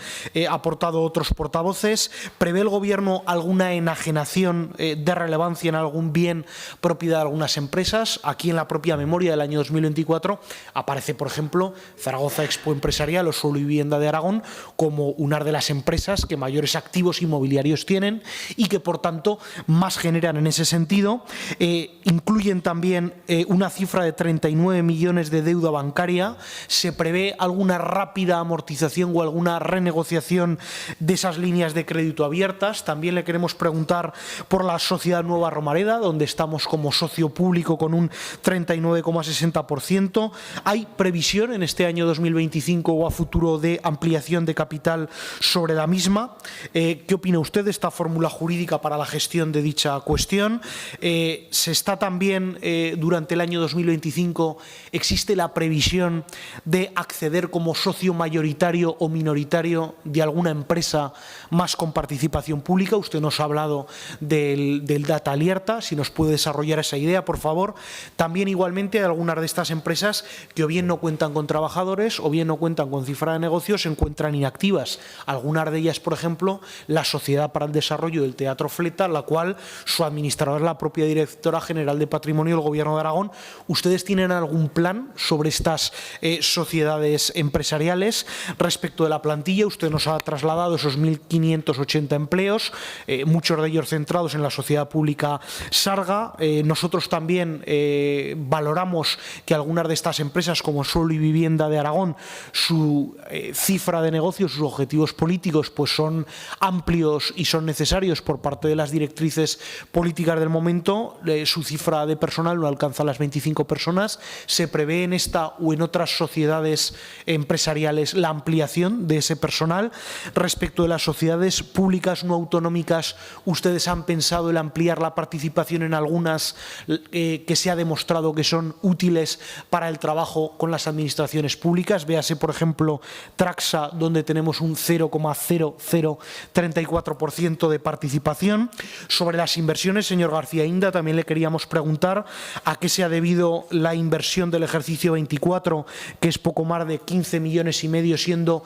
aportado otros portavoces. ¿Prevé el Gobierno alguna enajenación de relevancia en algún bien propiedad de algunas empresas? Aquí en la propia memoria del año 2024 aparece, por ejemplo, Zaragoza Expo Empresarial o Suelo y Vivienda de Aragón como una de las empresas que mayores activos inmobiliarios tienen y que, por tanto, más generan en ese sentido. Incluyen también una cifra de 39 millones de deuda bancaria. ¿Se prevé alguna rápida amortización o alguna renegociación de esas líneas de crédito abiertas? También le queremos preguntar por la Sociedad Nueva Romareda, donde estamos como socio público con un 39,60%. ¿Hay previsión en este año 2025 o a futuro de ampliación de capital sobre la misma? ¿Qué opina usted de esta fórmula jurídica para la gestión de dicha cuestión? Se está también, durante el año 2025, existe la previsión de acceder como socio mayoritario o minoritario de alguna empresa más con participación pública. Usted nos ha hablado del Data Alerta, si nos puede desarrollar esa idea, por favor. También, igualmente, hay algunas de estas empresas que o bien no cuentan con trabajadores o bien no cuentan con cifra de negocio, se encuentran inactivas. Algunas de ellas, por ejemplo, la Sociedad para el Desarrollo del Teatro Fleta, la cual su administrador es la propia Directora General de Patrimonio del Gobierno de Aragón. ¿Ustedes tienen algún plan sobre estas sociedades empresariales? Respecto de la plantilla, usted nos ha trasladado esos 1.580 empleos, muchos de ellos centrados en la sociedad pública Sarga. Nosotros también valoramos que algunas de estas empresas, como Suelo y Vivienda de Aragón, su cifra de negocio, sus objetivos políticos, pues son amplios y son necesarios por parte de las directrices políticas del momento. Su cifra de personal no alcanza las 25 personas. ¿Se prevé en esta o en otras sociedades empresariales la ampliación de ese personal? Respecto de las sociedades públicas no autonómicas, ¿ustedes han pensado en ampliar la participación en algunas que se ha demostrado que son útiles para el trabajo con las administraciones públicas? Véase, por ejemplo, Traxa, donde tenemos un 0,0034% de participación. Sobre las inversiones, señor García Inda, también le queríamos preguntar a qué se ha debido la inversión del ejercicio 24, que es poco más de 15,5 millones, siendo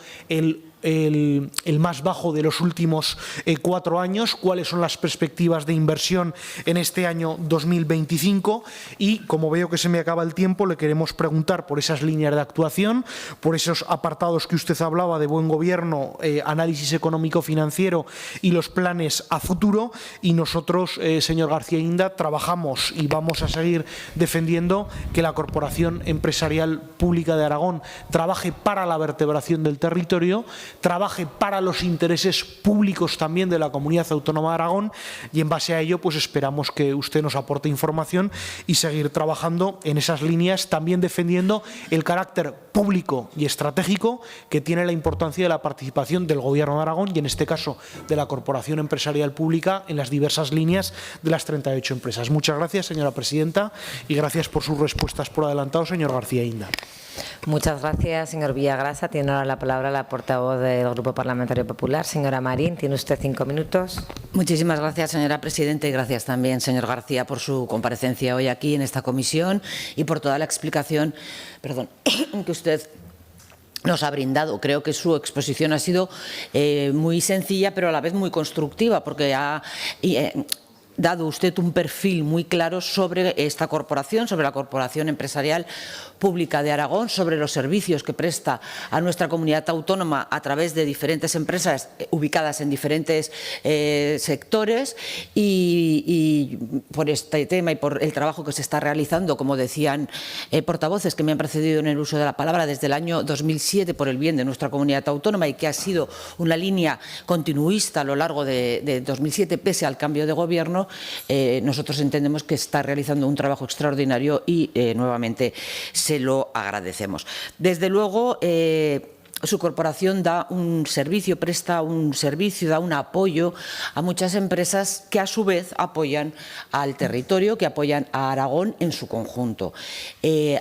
el más bajo de los últimos 4 años. ¿Cuáles son las perspectivas de inversión en este año 2025? Y, como veo que se me acaba el tiempo, le queremos preguntar por esas líneas de actuación, por esos apartados que usted hablaba de buen gobierno, análisis económico-financiero y los planes a futuro. Y nosotros, señor García Inda, trabajamos y vamos a seguir defendiendo que la Corporación Empresarial Pública de Aragón trabaje para la vertebración del territorio, trabaje para los intereses públicos también de la Comunidad Autónoma de Aragón, y en base a ello pues esperamos que usted nos aporte información y seguir trabajando en esas líneas, también defendiendo el carácter público y estratégico que tiene la importancia de la participación del Gobierno de Aragón y, en este caso, de la Corporación Empresarial Pública en las diversas líneas de las 38 empresas. Muchas gracias, señora presidenta, y gracias por sus respuestas por adelantado, señor García Inda. Muchas gracias, señor Villagrasa. Tiene ahora la palabra la portavoz del Grupo Parlamentario Popular, señora Marín. Tiene usted 5 minutos. Muchísimas gracias, señora presidenta, y gracias también, señor García, por su comparecencia hoy aquí en esta comisión y por toda la explicación que usted nos ha brindado. Creo que su exposición ha sido muy sencilla, pero a la vez muy constructiva, porque ha dado usted un perfil muy claro sobre esta corporación, sobre la Corporación Empresarial Pública de Aragón, sobre los servicios que presta a nuestra comunidad autónoma a través de diferentes empresas ubicadas en diferentes sectores, y por este tema y por el trabajo que se está realizando, como decían portavoces que me han precedido en el uso de la palabra, desde el año 2007 por el bien de nuestra comunidad autónoma, y que ha sido una línea continuista a lo largo de 2007 pese al cambio de gobierno. Nosotros entendemos que está realizando un trabajo extraordinario y nuevamente se lo agradecemos. Desde luego, su corporación da un servicio, presta un servicio, da un apoyo a muchas empresas que a su vez apoyan al territorio, que apoyan a Aragón en su conjunto.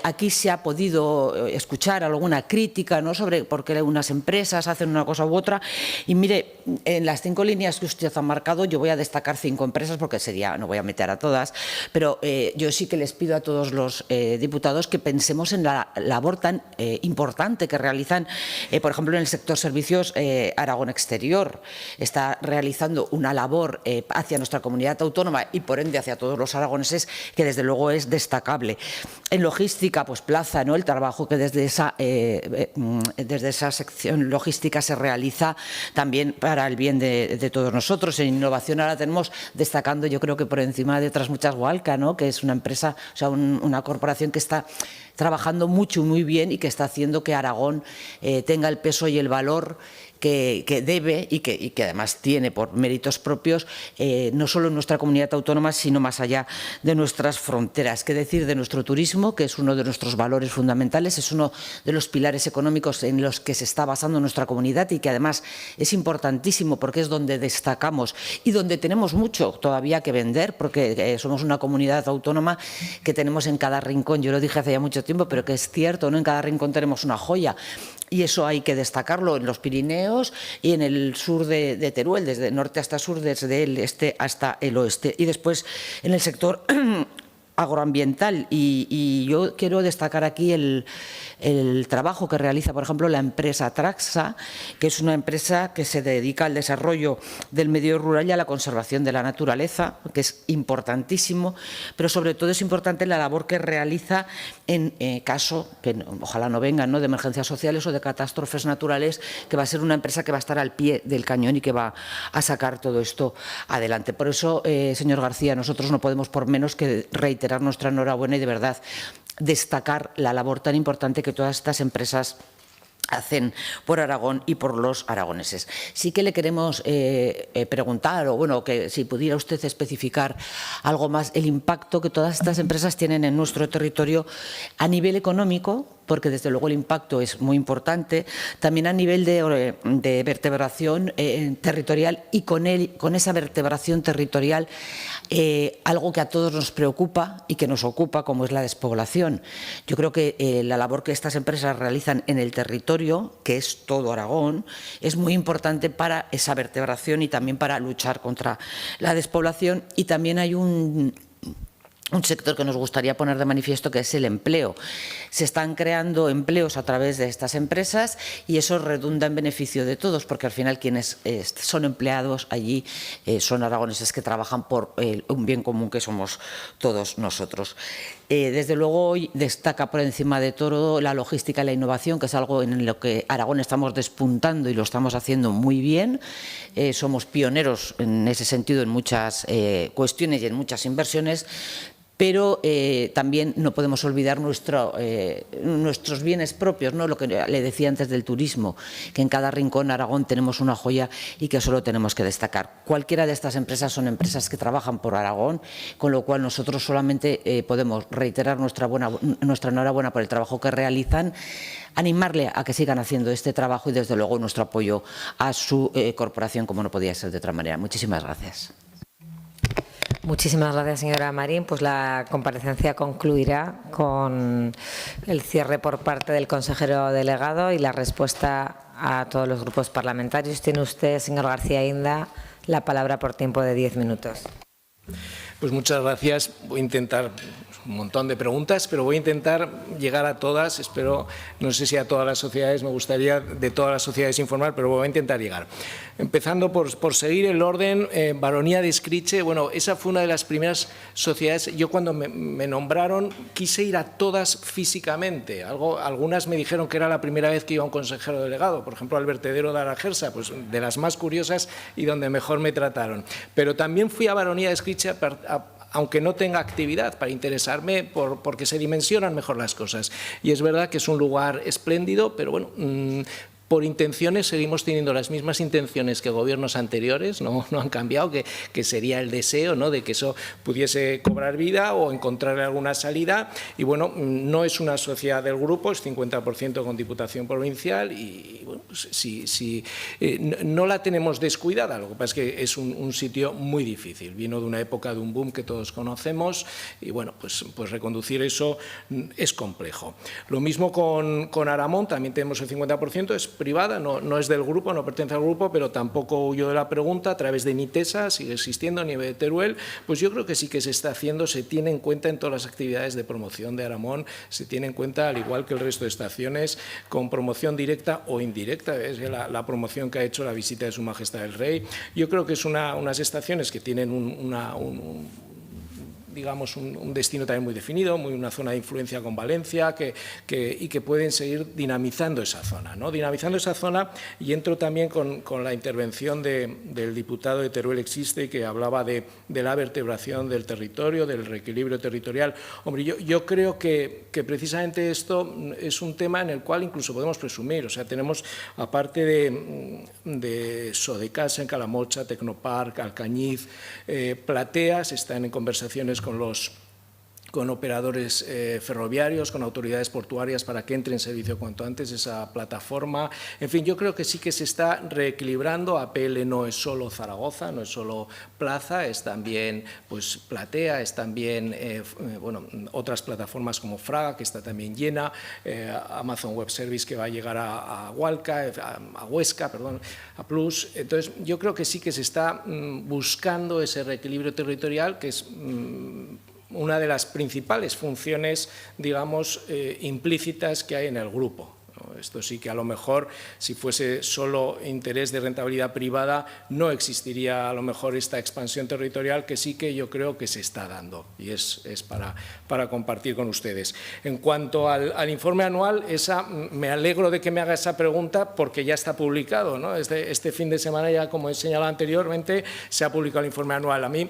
Aquí se ha podido escuchar alguna crítica, ¿no?, sobre por qué unas empresas hacen una cosa u otra, y mire, en las 5 líneas que usted ha marcado yo voy a destacar 5 empresas, porque no voy a meter a todas, pero yo sí que les pido a todos los diputados que pensemos en la labor tan importante que realizan. Por ejemplo, en el sector servicios, Aragón Exterior está realizando una labor hacia nuestra comunidad autónoma y, por ende, hacia todos los aragoneses, que desde luego es destacable. En logística, pues Plaza, ¿no?, el trabajo que desde esa sección logística se realiza también para el bien de todos nosotros. En innovación ahora tenemos destacando, yo creo que por encima de otras muchas, Hualca, ¿no?, que es una empresa, o sea, una corporación que está trabajando mucho y muy bien y que está haciendo que Aragón tenga el peso y el valor que debe y que además tiene por méritos propios, no solo en nuestra comunidad autónoma, sino más allá de nuestras fronteras. ¿Qué decir de nuestro turismo, que es uno de nuestros valores fundamentales, es uno de los pilares económicos en los que se está basando nuestra comunidad, y que además es importantísimo porque es donde destacamos y donde tenemos mucho todavía que vender, porque somos una comunidad autónoma que tenemos en cada rincón, yo lo dije hace ya mucho tiempo, pero que es cierto, ¿no?, en cada rincón tenemos una joya. Y eso hay que destacarlo en los Pirineos y en el sur de Teruel, desde el norte hasta sur, desde el este hasta el oeste. Y después en el sector agroambiental, y yo quiero destacar aquí el trabajo que realiza, por ejemplo, la empresa Traxa, que es una empresa que se dedica al desarrollo del medio rural y a la conservación de la naturaleza, que es importantísimo, pero sobre todo es importante la labor que realiza en caso, que ojalá no vengan, ¿no?, de emergencias sociales o de catástrofes naturales, que va a ser una empresa que va a estar al pie del cañón y que va a sacar todo esto adelante. Por eso, señor García, nosotros no podemos por menos que reiterar nuestra enhorabuena y de verdad destacar la labor tan importante que todas estas empresas hacen por Aragón y por los aragoneses. Sí que le queremos preguntar, o bueno, que si pudiera usted especificar algo más el impacto que todas estas empresas tienen en nuestro territorio a nivel económico, porque desde luego el impacto es muy importante, también a nivel de vertebración territorial, y con esa vertebración territorial algo que a todos nos preocupa y que nos ocupa, como es la despoblación. Yo creo que la labor que estas empresas realizan en el territorio, que es todo Aragón, es muy importante para esa vertebración y también para luchar contra la despoblación. Y también hay un sector que nos gustaría poner de manifiesto, que es el empleo. Se están creando empleos a través de estas empresas y eso redunda en beneficio de todos, porque al final quienes son empleados allí son aragoneses que trabajan por un bien común que somos todos nosotros. Desde luego hoy destaca por encima de todo la logística y la innovación, que es algo en lo que Aragón estamos despuntando y lo estamos haciendo muy bien. Somos pioneros en ese sentido en muchas cuestiones y en muchas inversiones. pero también no podemos olvidar nuestros bienes propios, ¿no? Lo que le decía antes del turismo, que en cada rincón de Aragón tenemos una joya y que solo tenemos que destacar. Cualquiera de estas empresas son empresas que trabajan por Aragón, con lo cual nosotros solamente podemos reiterar nuestra enhorabuena por el trabajo que realizan, animarle a que sigan haciendo este trabajo y, desde luego, nuestro apoyo a su corporación, como no podía ser de otra manera. Muchísimas gracias. Muchísimas gracias, señora Marín. Pues la comparecencia concluirá con el cierre por parte del consejero delegado y la respuesta a todos los grupos parlamentarios. Tiene usted, señor García Inda, la palabra por tiempo de 10 minutos. Pues muchas gracias. Voy a intentar un montón de preguntas, pero voy a intentar llegar a todas. Espero, no sé si a todas las sociedades, me gustaría de todas las sociedades informar, pero voy a intentar llegar. Empezando por seguir el orden, Baronía de Escriche, bueno, esa fue una de las primeras sociedades. Yo cuando me nombraron quise ir a todas físicamente. Algunas me dijeron que era la primera vez que iba un consejero delegado, por ejemplo al vertedero de Arajersa, pues de las más curiosas y donde mejor me trataron. Pero también fui a Baronía de Escriche aunque no tenga actividad, para interesarme porque se dimensionan mejor las cosas. Y es verdad que es un lugar espléndido, pero bueno, por intenciones seguimos teniendo las mismas intenciones que gobiernos anteriores, no han cambiado, que sería el deseo, ¿no?, de que eso pudiese cobrar vida o encontrarle alguna salida. Y bueno, no es una sociedad del grupo, es 50% con Diputación Provincial y bueno, pues, no la tenemos descuidada. Lo que pasa es que es un sitio muy difícil. Vino de una época de un boom que todos conocemos y bueno, pues reconducir eso es complejo. Lo mismo con Aramón, también tenemos el 50%, es privada, no es del grupo, no pertenece al grupo, pero tampoco huyó de la pregunta. A través de Nitesa sigue existiendo a nivel de Teruel. Pues yo creo que sí que se está haciendo, se tiene en cuenta en todas las actividades de promoción de Aramón, se tiene en cuenta, al igual que el resto de estaciones, con promoción directa o indirecta. Es la promoción que ha hecho la visita de Su Majestad el Rey. Yo creo que es unas estaciones que tienen digamos, un destino también muy definido, una zona de influencia con Valencia y que pueden seguir dinamizando esa zona, ¿no? Dinamizando esa zona, y entro también con la intervención del diputado de Teruel Existe, que hablaba de la vertebración del territorio, del reequilibrio territorial. Hombre, yo creo que precisamente esto es un tema en el cual incluso podemos presumir. O sea, tenemos, aparte de Sodecasa en Calamocha, Tecnopark, Alcañiz, Plateas, están en conversaciones con operadores ferroviarios, con autoridades portuarias para que entre en servicio cuanto antes esa plataforma. En fin, yo creo que sí que se está reequilibrando. APL no es solo Zaragoza, no es solo Plaza, es también pues Platea, es también bueno, otras plataformas como Fraga, que está también llena, Amazon Web Service, que va a llegar a Hualca, a Huesca, perdón, a Plus. Entonces, yo creo que sí que se está buscando ese reequilibrio territorial, que es una de las principales funciones, digamos, implícitas que hay en el grupo. Esto sí que a lo mejor, si fuese solo interés de rentabilidad privada, no existiría a lo mejor esta expansión territorial, que sí que yo creo que se está dando, y es para compartir con ustedes. En cuanto al informe anual, me alegro de que me haga esa pregunta porque ya está publicado, ¿no? Este fin de semana, ya como he señalado anteriormente, se ha publicado el informe anual. A mí,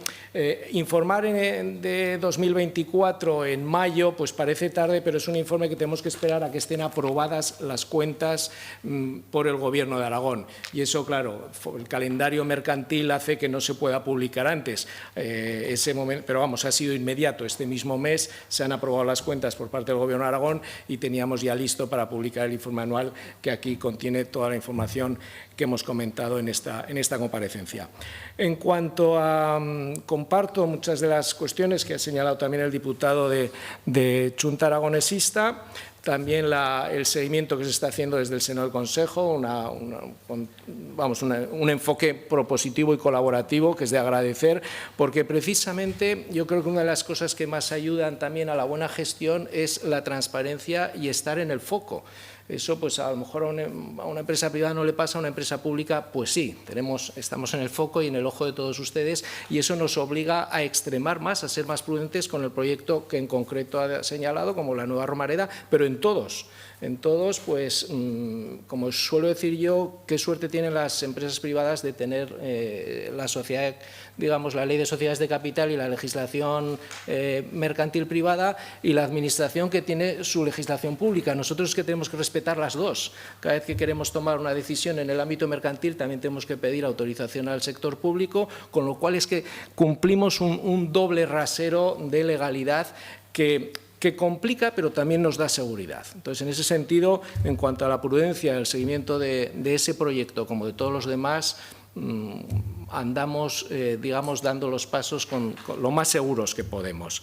informar de 2024 en mayo, pues parece tarde, pero es un informe que tenemos que esperar a que estén aprobadas las cuentas por el Gobierno de Aragón. Y eso, claro, el calendario mercantil hace que no se pueda publicar antes. Ese momento, pero vamos, ha sido inmediato. Este mismo mes se han aprobado las cuentas por parte del Gobierno de Aragón y teníamos ya listo para publicar el informe anual, que aquí contiene toda la información que hemos comentado en esta comparecencia. En cuanto a, comparto muchas de las cuestiones que ha señalado también el diputado de Chunta Aragonesista. También el seguimiento que se está haciendo desde el seno del Consejo, un enfoque propositivo y colaborativo que es de agradecer, porque precisamente yo creo que una de las cosas que más ayudan también a la buena gestión es la transparencia y estar en el foco. Eso, pues a lo mejor a una empresa privada no le pasa, a una empresa pública, pues sí, estamos en el foco y en el ojo de todos ustedes, y eso nos obliga a extremar más, a ser más prudentes con el proyecto que en concreto ha señalado, como la Nueva Romareda, pero en todos. en todos, pues como suelo decir yo, qué suerte tienen las empresas privadas de tener la sociedad, digamos, la ley de sociedades de capital y la legislación mercantil privada y la administración que tiene su legislación pública. Nosotros es que tenemos que respetar las dos. Cada vez que queremos tomar una decisión en el ámbito mercantil también tenemos que pedir autorización al sector público, con lo cual es que cumplimos un doble rasero de legalidad que complica, pero también nos da seguridad. Entonces, en ese sentido, en cuanto a la prudencia, el seguimiento de ese proyecto, como de todos los demás, andamos, digamos, dando los pasos con lo más seguros que podemos.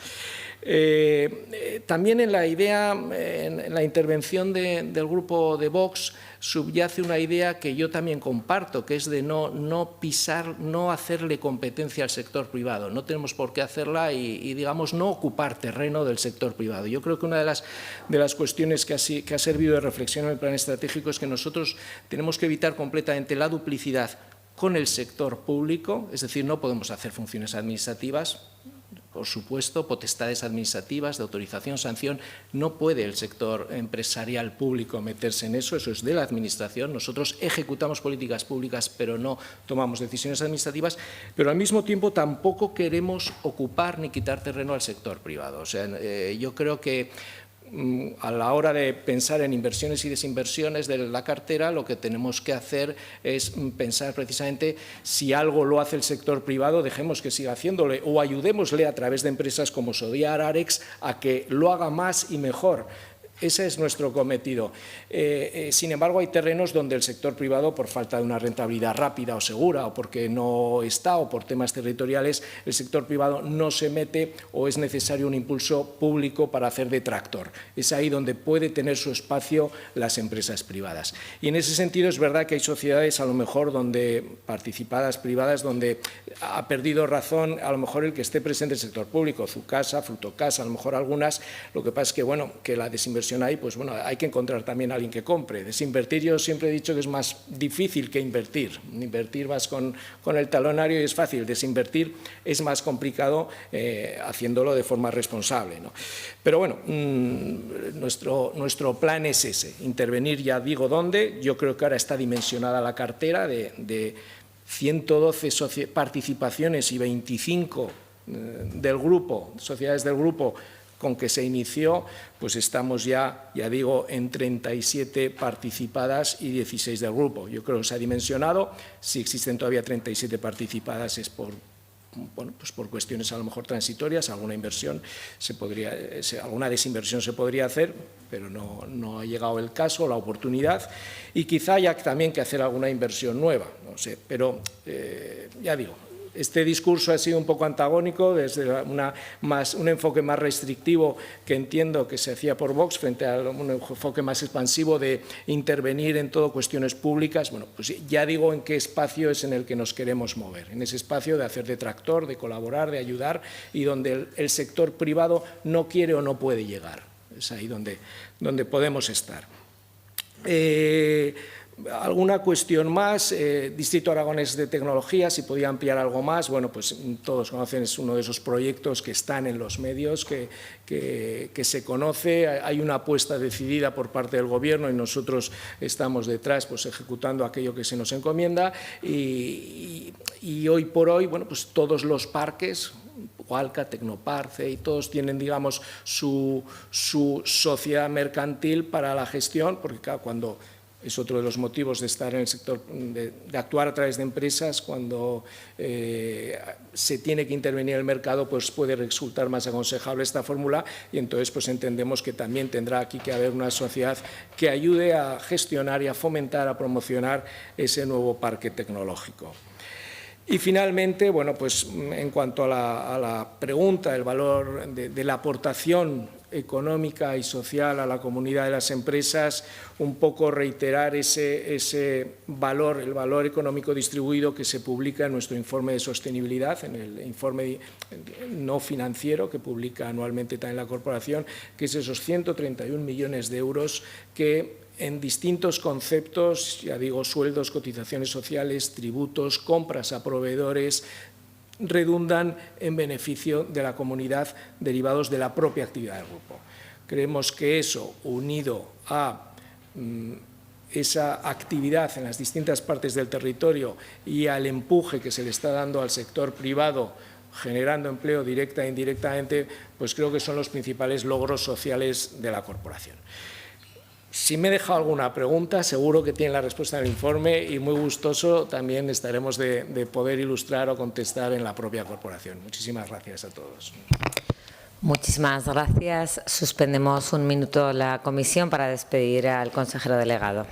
También en la idea, en la intervención del grupo de Vox, subyace una idea que yo también comparto, que es de no pisar, no hacerle competencia al sector privado. No tenemos por qué hacerla y digamos, no ocupar terreno del sector privado. Yo creo que una de las cuestiones que ha servido de reflexión en el plan estratégico es que nosotros tenemos que evitar completamente la duplicidad con el sector público, es decir, no podemos hacer funciones administrativas, por supuesto, potestades administrativas de autorización, sanción, no puede el sector empresarial público meterse en eso, eso es de la administración. Nosotros ejecutamos políticas públicas, pero no tomamos decisiones administrativas, pero al mismo tiempo tampoco queremos ocupar ni quitar terreno al sector privado. O sea, yo creo que a la hora de pensar en inversiones y desinversiones de la cartera, lo que tenemos que hacer es pensar precisamente si algo lo hace el sector privado, dejemos que siga haciéndole o ayudémosle a través de empresas como Sodiar, Arex, a que lo haga más y mejor. Ese es nuestro cometido. Sin embargo, hay terrenos donde el sector privado, por falta de una rentabilidad rápida o segura, o porque no está, o por temas territoriales, el sector privado no se mete o es necesario un impulso público para hacer de tractor. Es ahí donde puede tener su espacio las empresas privadas. Y en ese sentido es verdad que hay sociedades, a lo mejor, donde participadas privadas, donde ha perdido razón, a lo mejor el que esté presente el sector público, Zucasa, Frutocasa, a lo mejor algunas. Lo que pasa es que, bueno, que la desinversión ahí, pues bueno, hay que encontrar también a alguien que compre. Desinvertir, yo siempre he dicho que es más difícil que invertir. Invertir vas con el talonario y es fácil. Desinvertir es más complicado haciéndolo de forma responsable, ¿no? Pero bueno, nuestro plan es ese, intervenir, ya digo dónde. Yo creo que ahora está dimensionada la cartera de 112 participaciones y 25 del grupo, sociedades del grupo, con que se inició, pues estamos ya digo, en 37 participadas y 16 del grupo. Yo creo que se ha dimensionado. Si existen todavía 37 participadas es por, bueno, pues por cuestiones a lo mejor transitorias, alguna inversión alguna desinversión se podría hacer, pero no ha llegado el caso, la oportunidad, y quizá haya también que hacer alguna inversión nueva, no sé, pero ya digo. Este discurso ha sido un poco antagónico desde un enfoque más restrictivo que entiendo que se hacía por Vox frente a un enfoque más expansivo de intervenir en todo cuestiones públicas. Bueno, pues ya digo en qué espacio es en el que nos queremos mover, en ese espacio de hacer de tractor, de colaborar, de ayudar y donde el sector privado no quiere o no puede llegar. Es ahí donde podemos estar. Alguna cuestión más, Distrito Aragonés de Tecnología, si podía ampliar algo más. Bueno, pues todos conocen, es uno de esos proyectos que están en los medios, que se conoce. Hay una apuesta decidida por parte del Gobierno y nosotros estamos detrás, pues ejecutando aquello que se nos encomienda. Y hoy por hoy, bueno, pues todos los parques, Hualca, Tecnoparce, y todos tienen, digamos, su sociedad mercantil para la gestión, porque claro, cuando es otro de los motivos de estar en el sector, de actuar a través de empresas, cuando se tiene que intervenir en el mercado, pues puede resultar más aconsejable esta fórmula y entonces pues entendemos que también tendrá aquí que haber una sociedad que ayude a gestionar y a fomentar, a promocionar ese nuevo parque tecnológico. Y finalmente, bueno, pues en cuanto a la pregunta, el valor de la aportación económica y social a la comunidad de las empresas, un poco reiterar ese valor, el valor económico distribuido que se publica en nuestro informe de sostenibilidad, en el informe no financiero que publica anualmente también la corporación, que es esos 131 millones de euros que en distintos conceptos, ya digo, sueldos, cotizaciones sociales, tributos, compras a proveedores, redundan en beneficio de la comunidad derivados de la propia actividad del grupo. Creemos que eso, unido a esa actividad en las distintas partes del territorio y al empuje que se le está dando al sector privado, generando empleo directa e indirectamente, pues creo que son los principales logros sociales de la corporación. Si me he dejado alguna pregunta, seguro que tiene la respuesta en el informe y muy gustoso también estaremos de poder ilustrar o contestar en la propia corporación. Muchísimas gracias a todos. Muchísimas gracias. Suspendemos un minuto la comisión para despedir al consejero delegado.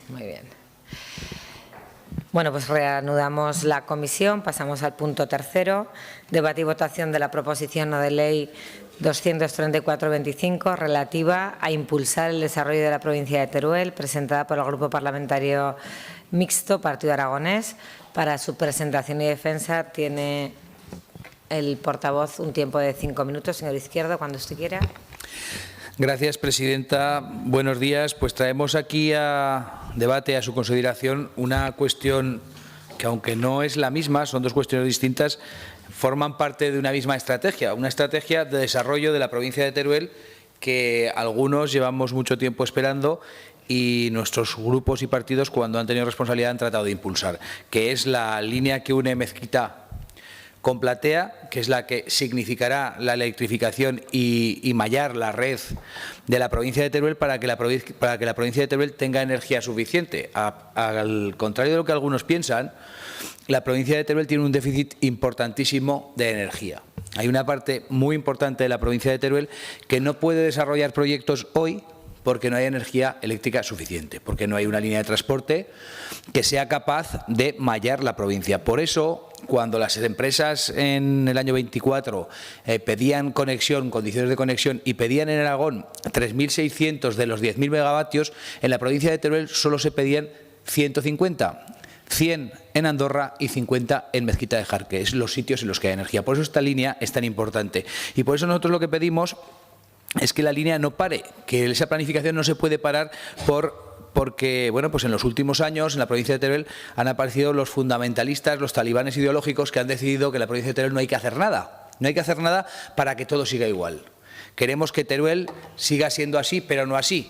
Muy bien. Bueno, pues reanudamos la comisión. Pasamos al punto tercero. Debate y votación de la proposición no de ley 234-25 relativa a impulsar el desarrollo de la provincia de Teruel, presentada por el Grupo Parlamentario Mixto Partido Aragonés. Para su presentación y defensa tiene el portavoz un tiempo de 5 minutos. Señor Izquierdo, cuando usted quiera. Gracias, presidenta. Buenos días. Pues traemos aquí a debate, a su consideración, una cuestión que, aunque no es la misma, son dos cuestiones distintas, forman parte de una misma estrategia, una estrategia de desarrollo de la provincia de Teruel que algunos llevamos mucho tiempo esperando y nuestros grupos y partidos, cuando han tenido responsabilidad, han tratado de impulsar, que es la línea que une Mezquita con Platea, que es la que significará la electrificación y mallar la red de la provincia de Teruel para que la provincia de Teruel tenga energía suficiente. Al contrario de lo que algunos piensan, la provincia de Teruel tiene un déficit importantísimo de energía. Hay una parte muy importante de la provincia de Teruel que no puede desarrollar proyectos hoy porque no hay energía eléctrica suficiente, porque no hay una línea de transporte que sea capaz de mallar la provincia. Por eso, cuando las empresas en el año 24 pedían conexión, condiciones de conexión, y pedían en Aragón 3.600 de los 10.000 megavatios, en la provincia de Teruel solo se pedían 150. 100 en Andorra y 50 en Mezquita de Jar, que es los sitios en los que hay energía. Por eso esta línea es tan importante. Y por eso nosotros lo que pedimos es que la línea no pare, que esa planificación no se puede parar porque bueno, pues en los últimos años en la provincia de Teruel han aparecido los fundamentalistas, los talibanes ideológicos que han decidido que en la provincia de Teruel no hay que hacer nada. No hay que hacer nada para que todo siga igual. Queremos que Teruel siga siendo así, pero no así.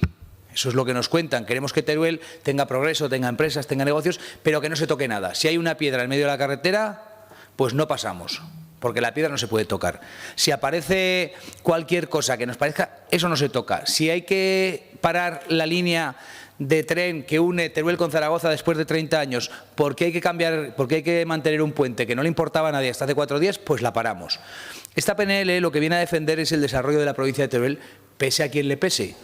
Eso es lo que nos cuentan. Queremos que Teruel tenga progreso, tenga empresas, tenga negocios, pero que no se toque nada. Si hay una piedra en medio de la carretera, pues no pasamos, porque la piedra no se puede tocar. Si aparece cualquier cosa que nos parezca, eso no se toca. Si hay que parar la línea de tren que une Teruel con Zaragoza después de 30 años, porque hay que mantener un puente que no le importaba a nadie hasta hace 4 días, pues la paramos. Esta PNL lo que viene a defender es el desarrollo de la provincia de Teruel, pese a quien le pese.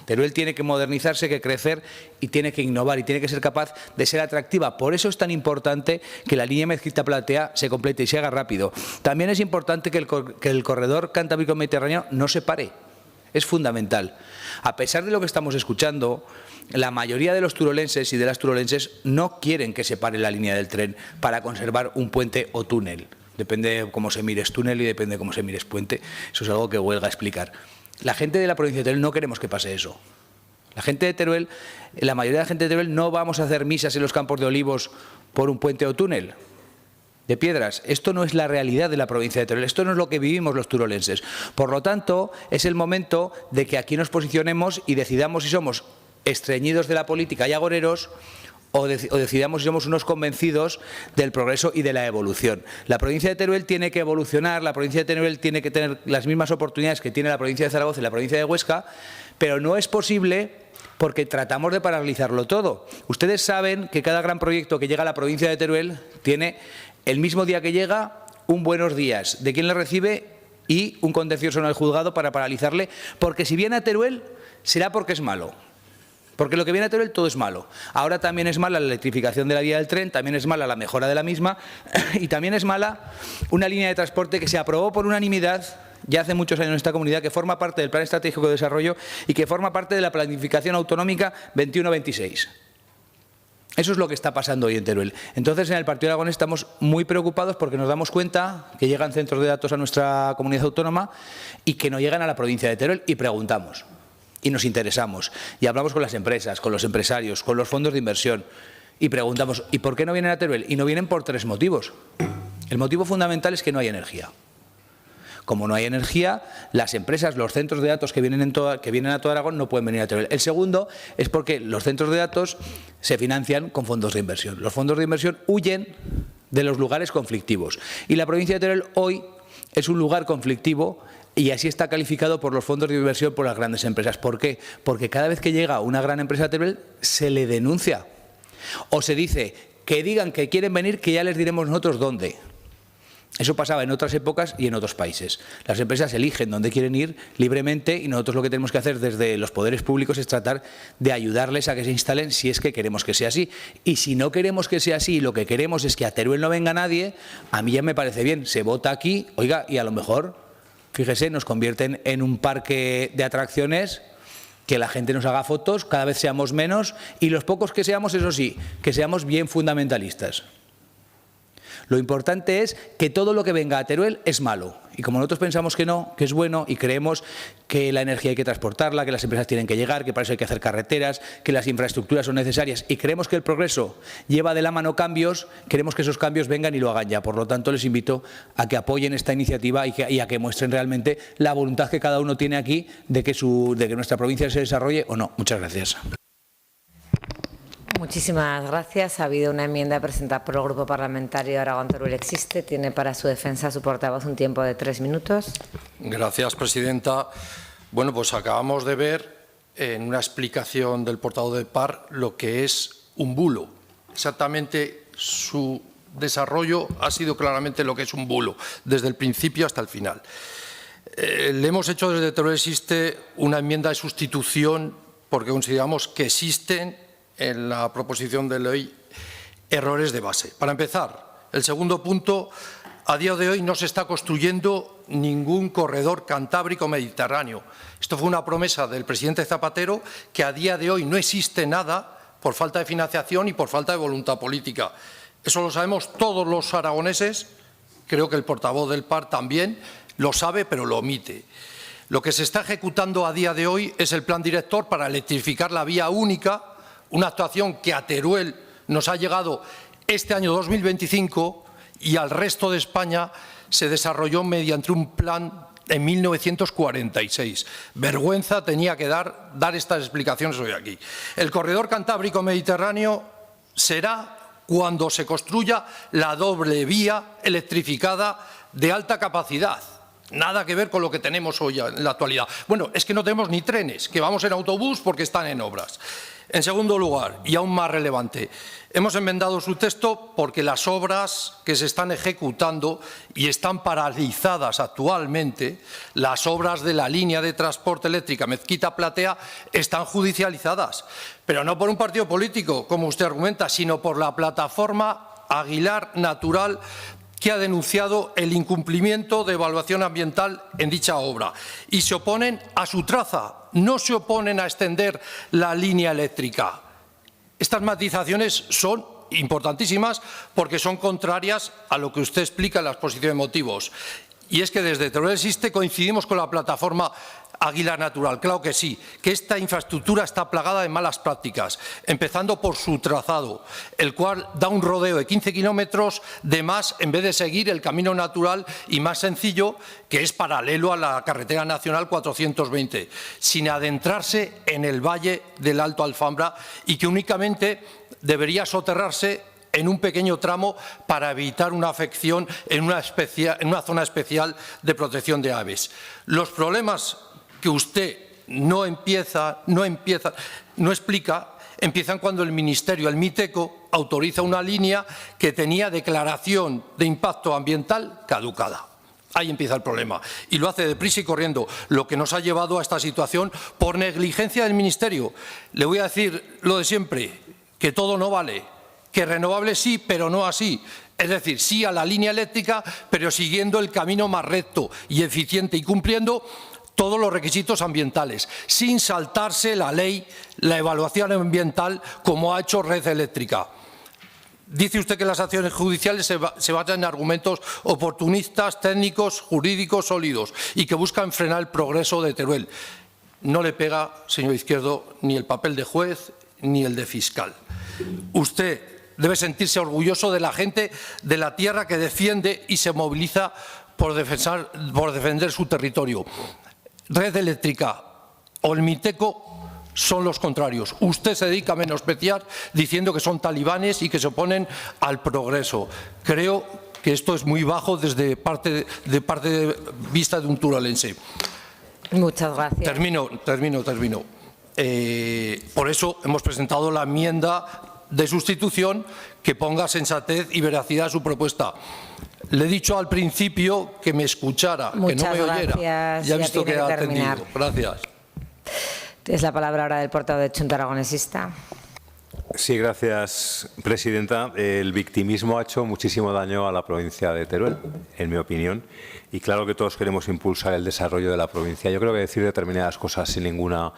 Teruel tiene que modernizarse, que crecer y tiene que innovar y tiene que ser capaz de ser atractiva. Por eso es tan importante que la línea Mezquita-Platea se complete y se haga rápido. También es importante que el corredor Cantábrico-Mediterráneo no se pare. Es fundamental. A pesar de lo que estamos escuchando, la mayoría de los turolenses y de las turolenses no quieren que se pare la línea del tren para conservar un puente o túnel. Depende de cómo se mires túnel y depende de cómo se mires puente. Eso es algo que huelga explicar. La gente de la provincia de Teruel no queremos que pase eso. La gente de Teruel, la mayoría de la gente de Teruel no vamos a hacer misas en los campos de olivos por un puente o túnel de piedras. Esto no es la realidad de la provincia de Teruel, esto no es lo que vivimos los turolenses. Por lo tanto, es el momento de que aquí nos posicionemos y decidamos si somos estreñidos de la política y agoreros o decidamos si somos unos convencidos del progreso y de la evolución. La provincia de Teruel tiene que evolucionar, la provincia de Teruel tiene que tener las mismas oportunidades que tiene la provincia de Zaragoza y la provincia de Huesca, pero no es posible porque tratamos de paralizarlo todo. Ustedes saben que cada gran proyecto que llega a la provincia de Teruel tiene el mismo día que llega un buenos días de quien le recibe y un contencioso en el juzgado para paralizarle, porque si viene a Teruel será porque es malo. Porque lo que viene a Teruel todo es malo. Ahora también es mala la electrificación de la vía del tren, también es mala la mejora de la misma y también es mala una línea de transporte que se aprobó por unanimidad ya hace muchos años en esta comunidad, que forma parte del Plan Estratégico de Desarrollo y que forma parte de la Planificación Autonómica 21-26. Eso es lo que está pasando hoy en Teruel. Entonces, en el Partido de Aragón estamos muy preocupados porque nos damos cuenta que llegan centros de datos a nuestra comunidad autónoma y que no llegan a la provincia de Teruel y preguntamos. Y nos interesamos y hablamos con las empresas, con los empresarios, con los fondos de inversión y preguntamos ¿y por qué no vienen a Teruel? Y no vienen por 3 motivos. El motivo fundamental es que no hay energía. Como no hay energía, las empresas, los centros de datos que vienen a todo Aragón no pueden venir a Teruel. El segundo es porque los centros de datos se financian con fondos de inversión. Los fondos de inversión huyen de los lugares conflictivos y la provincia de Teruel hoy es un lugar conflictivo. Y así está calificado por los fondos de inversión por las grandes empresas. ¿Por qué? Porque cada vez que llega una gran empresa a Teruel se le denuncia. O se dice que digan que quieren venir, que ya les diremos nosotros dónde. Eso pasaba en otras épocas y en otros países. Las empresas eligen dónde quieren ir libremente y nosotros lo que tenemos que hacer desde los poderes públicos es tratar de ayudarles a que se instalen si es que queremos que sea así. Y si no queremos que sea así y lo que queremos es que a Teruel no venga nadie, a mí ya me parece bien. Se vota aquí, oiga, y a lo mejor... Fíjese, nos convierten en un parque de atracciones, que la gente nos haga fotos, cada vez seamos menos y los pocos que seamos, eso sí, que seamos bien fundamentalistas. Lo importante es que todo lo que venga a Teruel es malo. Y como nosotros pensamos que no, que es bueno y creemos que la energía hay que transportarla, que las empresas tienen que llegar, que para eso hay que hacer carreteras, que las infraestructuras son necesarias y creemos que el progreso lleva de la mano cambios, queremos que esos cambios vengan y lo hagan ya. Por lo tanto, les invito a que apoyen esta iniciativa y a que muestren realmente la voluntad que cada uno tiene aquí de que nuestra provincia se desarrolle o no. Muchas gracias. Muchísimas gracias. Ha habido una enmienda presentada por el Grupo Parlamentario Aragón-Teruel Existe. Tiene para su defensa su portavoz un tiempo de 3 minutos. Gracias, presidenta. Bueno, pues acabamos de ver en una explicación del portavoz del PAR lo que es un bulo. Exactamente su desarrollo ha sido claramente lo que es un bulo, desde el principio hasta el final. Le hemos hecho desde Teruel Existe una enmienda de sustitución porque consideramos que existen en la proposición de ley errores de base. Para empezar, el segundo punto, a día de hoy no se está construyendo ningún corredor cantábrico-mediterráneo. Esto fue una promesa del presidente Zapatero, que a día de hoy no existe nada por falta de financiación y por falta de voluntad política. Eso lo sabemos todos los aragoneses, creo que el portavoz del PAR también lo sabe, pero lo omite. Lo que se está ejecutando a día de hoy es el plan director para electrificar la vía única, una actuación que a Teruel nos ha llegado este año 2025 y al resto de España se desarrolló mediante un plan en 1946. Vergüenza tenía que dar estas explicaciones hoy aquí. El corredor cantábrico-mediterráneo será cuando se construya la doble vía electrificada de alta capacidad. Nada que ver con lo que tenemos hoy en la actualidad. Bueno, es que no tenemos ni trenes, que vamos en autobús porque están en obras. En segundo lugar, y aún más relevante, hemos enmendado su texto porque las obras que se están ejecutando y están paralizadas actualmente, las obras de la línea de transporte eléctrica Mezquita-Platea, están judicializadas. Pero no por un partido político, como usted argumenta, sino por la plataforma Aguilar Natural, que ha denunciado el incumplimiento de evaluación ambiental en dicha obra y se oponen a su traza, no se oponen a extender la línea eléctrica. Estas matizaciones son importantísimas porque son contrarias a lo que usted explica en la exposición de motivos. Y es que desde Teruel Existe coincidimos con la plataforma Aguilar Natural. Claro que sí, que esta infraestructura está plagada de malas prácticas, empezando por su trazado, el cual da un rodeo de 15 kilómetros de más en vez de seguir el camino natural y más sencillo, que es paralelo a la carretera nacional 420, sin adentrarse en el valle del Alto Alfambra y que únicamente debería soterrarse en un pequeño tramo para evitar una afección en una zona especial de protección de aves. Los problemas que usted no explica, empiezan cuando el Ministerio, el MITECO, autoriza una línea que tenía declaración de impacto ambiental caducada. Ahí empieza el problema. Y lo hace deprisa y corriendo, lo que nos ha llevado a esta situación por negligencia del Ministerio. Le voy a decir lo de siempre, que todo no vale, que renovables sí, pero no así. Es decir, sí a la línea eléctrica, pero siguiendo el camino más recto y eficiente y cumpliendo todos los requisitos ambientales, sin saltarse la ley, la evaluación ambiental, como ha hecho Red Eléctrica. Dice usted que las acciones judiciales se basan en argumentos oportunistas, técnicos, jurídicos sólidos y que buscan frenar el progreso de Teruel. No le pega, señor Izquierdo, ni el papel de juez ni el de fiscal. Usted debe sentirse orgulloso de la gente de la tierra que defiende y se moviliza por defender su territorio. Red Eléctrica o el MITECO son los contrarios. Usted se dedica a menospreciar diciendo que son talibanes y que se oponen al progreso. Creo que esto es muy bajo desde parte de vista de un turolense. Muchas gracias. Termino. Por eso hemos presentado la enmienda de sustitución que ponga sensatez y veracidad a su propuesta. Le he dicho al principio que me escuchara, Muchas que no me oyera. gracias. Ya he visto que ha terminar. atendido. Gracias. Es la palabra ahora del portavoz de Chunta Aragonesista. Sí, gracias, presidenta. El victimismo ha hecho muchísimo daño a la provincia de Teruel, en mi opinión. Y claro que todos queremos impulsar el desarrollo de la provincia. Yo creo que decir determinadas cosas sin ninguna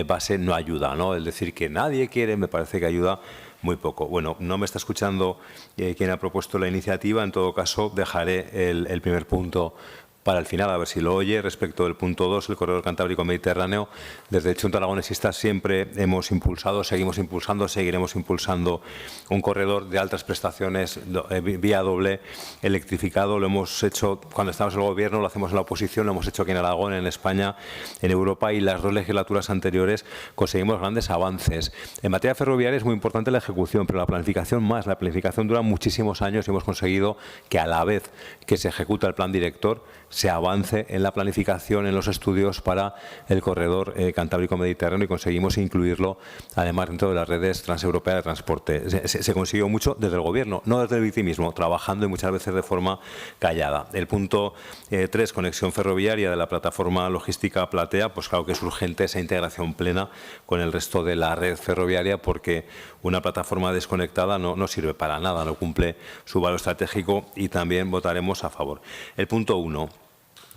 base no ayuda, ¿no? El decir que nadie quiere me parece que ayuda muy poco. Bueno, no me está escuchando quien ha propuesto la iniciativa. En todo caso, dejaré el primer punto para el final, a ver si lo oye, respecto del punto 2, el corredor Cantábrico Mediterráneo. Desde Chunta Aragonesista siempre hemos impulsado, seguimos impulsando, seguiremos impulsando un corredor de altas prestaciones, vía doble, electrificado. Lo hemos hecho cuando estábamos en el Gobierno, lo hacemos en la oposición, lo hemos hecho aquí en Aragón, en España, en Europa, y las 2 legislaturas anteriores conseguimos grandes avances. En materia ferroviaria es muy importante la ejecución, pero la planificación más. La planificación dura muchísimos años y hemos conseguido que a la vez que se ejecuta el plan director, se avance en la planificación, en los estudios para el corredor Cantábrico-Mediterráneo, y conseguimos incluirlo además dentro de las redes transeuropeas de transporte. Se consiguió mucho desde el Gobierno, no desde el victimismo, trabajando y muchas veces de forma callada. El punto 3, conexión ferroviaria de la plataforma logística Platea, pues claro que es urgente esa integración plena con el resto de la red ferroviaria, porque una plataforma desconectada no sirve para nada, no cumple su valor estratégico, y también votaremos a favor. El punto 1.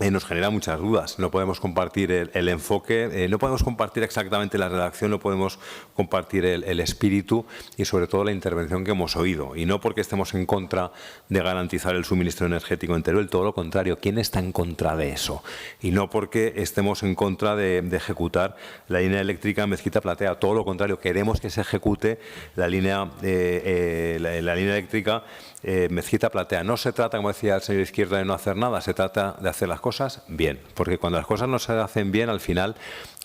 Nos genera muchas dudas. No podemos compartir el enfoque, no podemos compartir exactamente la redacción, no podemos compartir el espíritu y sobre todo la intervención que hemos oído. Y no porque estemos en contra de garantizar el suministro energético en Teruel, todo lo contrario. ¿Quién está en contra de eso? Y no porque estemos en contra de ejecutar la línea eléctrica Mezquita-Platea, todo lo contrario. Queremos que se ejecute la línea eléctrica Mezquita-Platea. No se trata, como decía el señor Izquierdo, de no hacer nada, se trata de hacer las cosas bien, porque cuando las cosas no se hacen bien, al final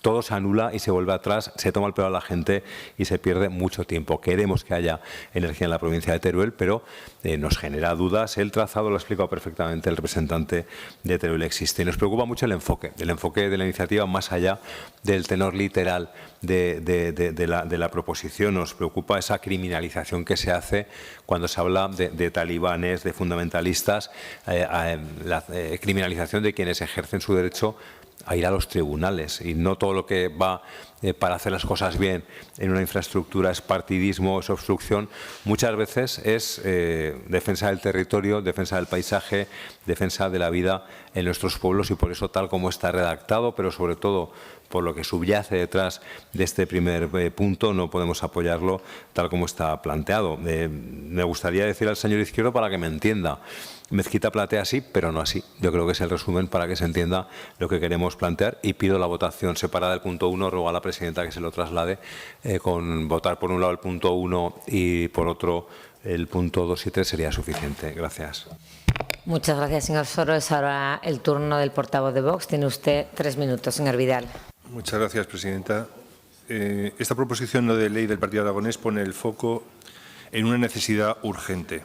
todo se anula y se vuelve atrás, se toma el pelo a la gente y se pierde mucho tiempo. Queremos que haya energía en la provincia de Teruel, pero nos genera dudas. El trazado lo ha explicado perfectamente el representante de Teruel Existe. Y nos preocupa mucho el enfoque de la iniciativa, más allá del tenor literal de la proposición. Nos preocupa esa criminalización que se hace cuando se habla de talibanes, de fundamentalistas, la criminalización de quienes ejercen su derecho a ir a los tribunales, y no todo lo que va para hacer las cosas bien en una infraestructura es partidismo, es obstrucción. Muchas veces es defensa del territorio, defensa del paisaje, defensa de la vida en nuestros pueblos, y por eso, tal como está redactado, pero sobre todo por lo que subyace detrás de este primer punto, no podemos apoyarlo tal como está planteado. Me gustaría decir al señor Izquierdo, para que me entienda, Mezquita-Platea sí, pero no así. Yo creo que es el resumen para que se entienda lo que queremos plantear, y pido la votación separada del punto 1. Ruego a la presidenta que se lo traslade, con votar por un lado el punto 1 y por otro el punto 2 y 3 sería suficiente. Gracias. Muchas gracias, señor Soro. Es ahora el turno del portavoz de Vox. Tiene usted 3 minutos, señor Vidal. Muchas gracias, presidenta. Esta proposición no de ley del Partido Aragonés pone el foco en una necesidad urgente: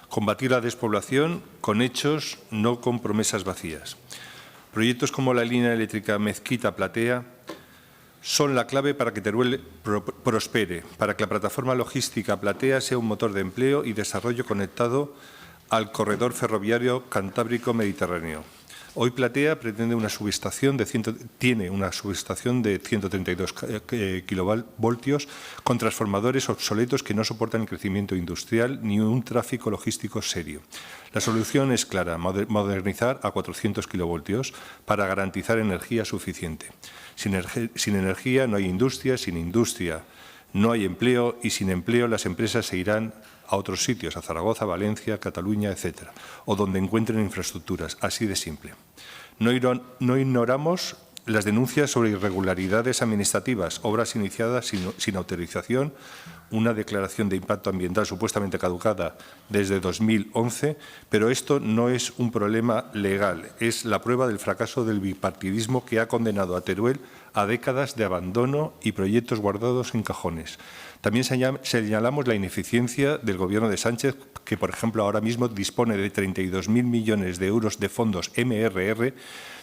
combatir la despoblación con hechos, no con promesas vacías. Proyectos como la línea eléctrica Mezquita-Platea son la clave para que Teruel prospere, para que la plataforma logística Platea sea un motor de empleo y desarrollo conectado al corredor ferroviario Cantábrico-Mediterráneo. Hoy Platea tiene una subestación de 132 kilovoltios con transformadores obsoletos que no soportan el crecimiento industrial ni un tráfico logístico serio. La solución es clara: modernizar a 400 kilovoltios para garantizar energía suficiente. Sin energía no hay industria, sin industria no hay empleo, y sin empleo las empresas se irán a otros sitios, a Zaragoza, Valencia, Cataluña, etcétera, o donde encuentren infraestructuras, así de simple. No ignoramos las denuncias sobre irregularidades administrativas, obras iniciadas sin autorización, una declaración de impacto ambiental supuestamente caducada desde 2011, pero esto no es un problema legal, es la prueba del fracaso del bipartidismo que ha condenado a Teruel a décadas de abandono y proyectos guardados en cajones. También señalamos la ineficiencia del Gobierno de Sánchez, que, por ejemplo, ahora mismo dispone de 32.000 millones de euros de fondos MRR,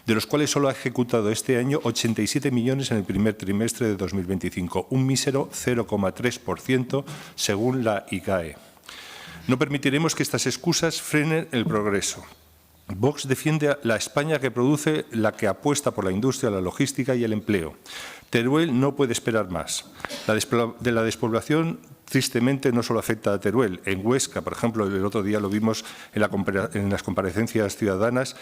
de los cuales solo ha ejecutado este año 87 millones en el primer trimestre de 2025, un mísero 0,3% según la ICAE. No permitiremos que estas excusas frenen el progreso. Vox defiende la España que produce, la que apuesta por la industria, la logística y el empleo. Teruel no puede esperar más. La despoblación, tristemente, no solo afecta a Teruel. En Huesca, por ejemplo, el otro día lo vimos en las comparecencias ciudadanas,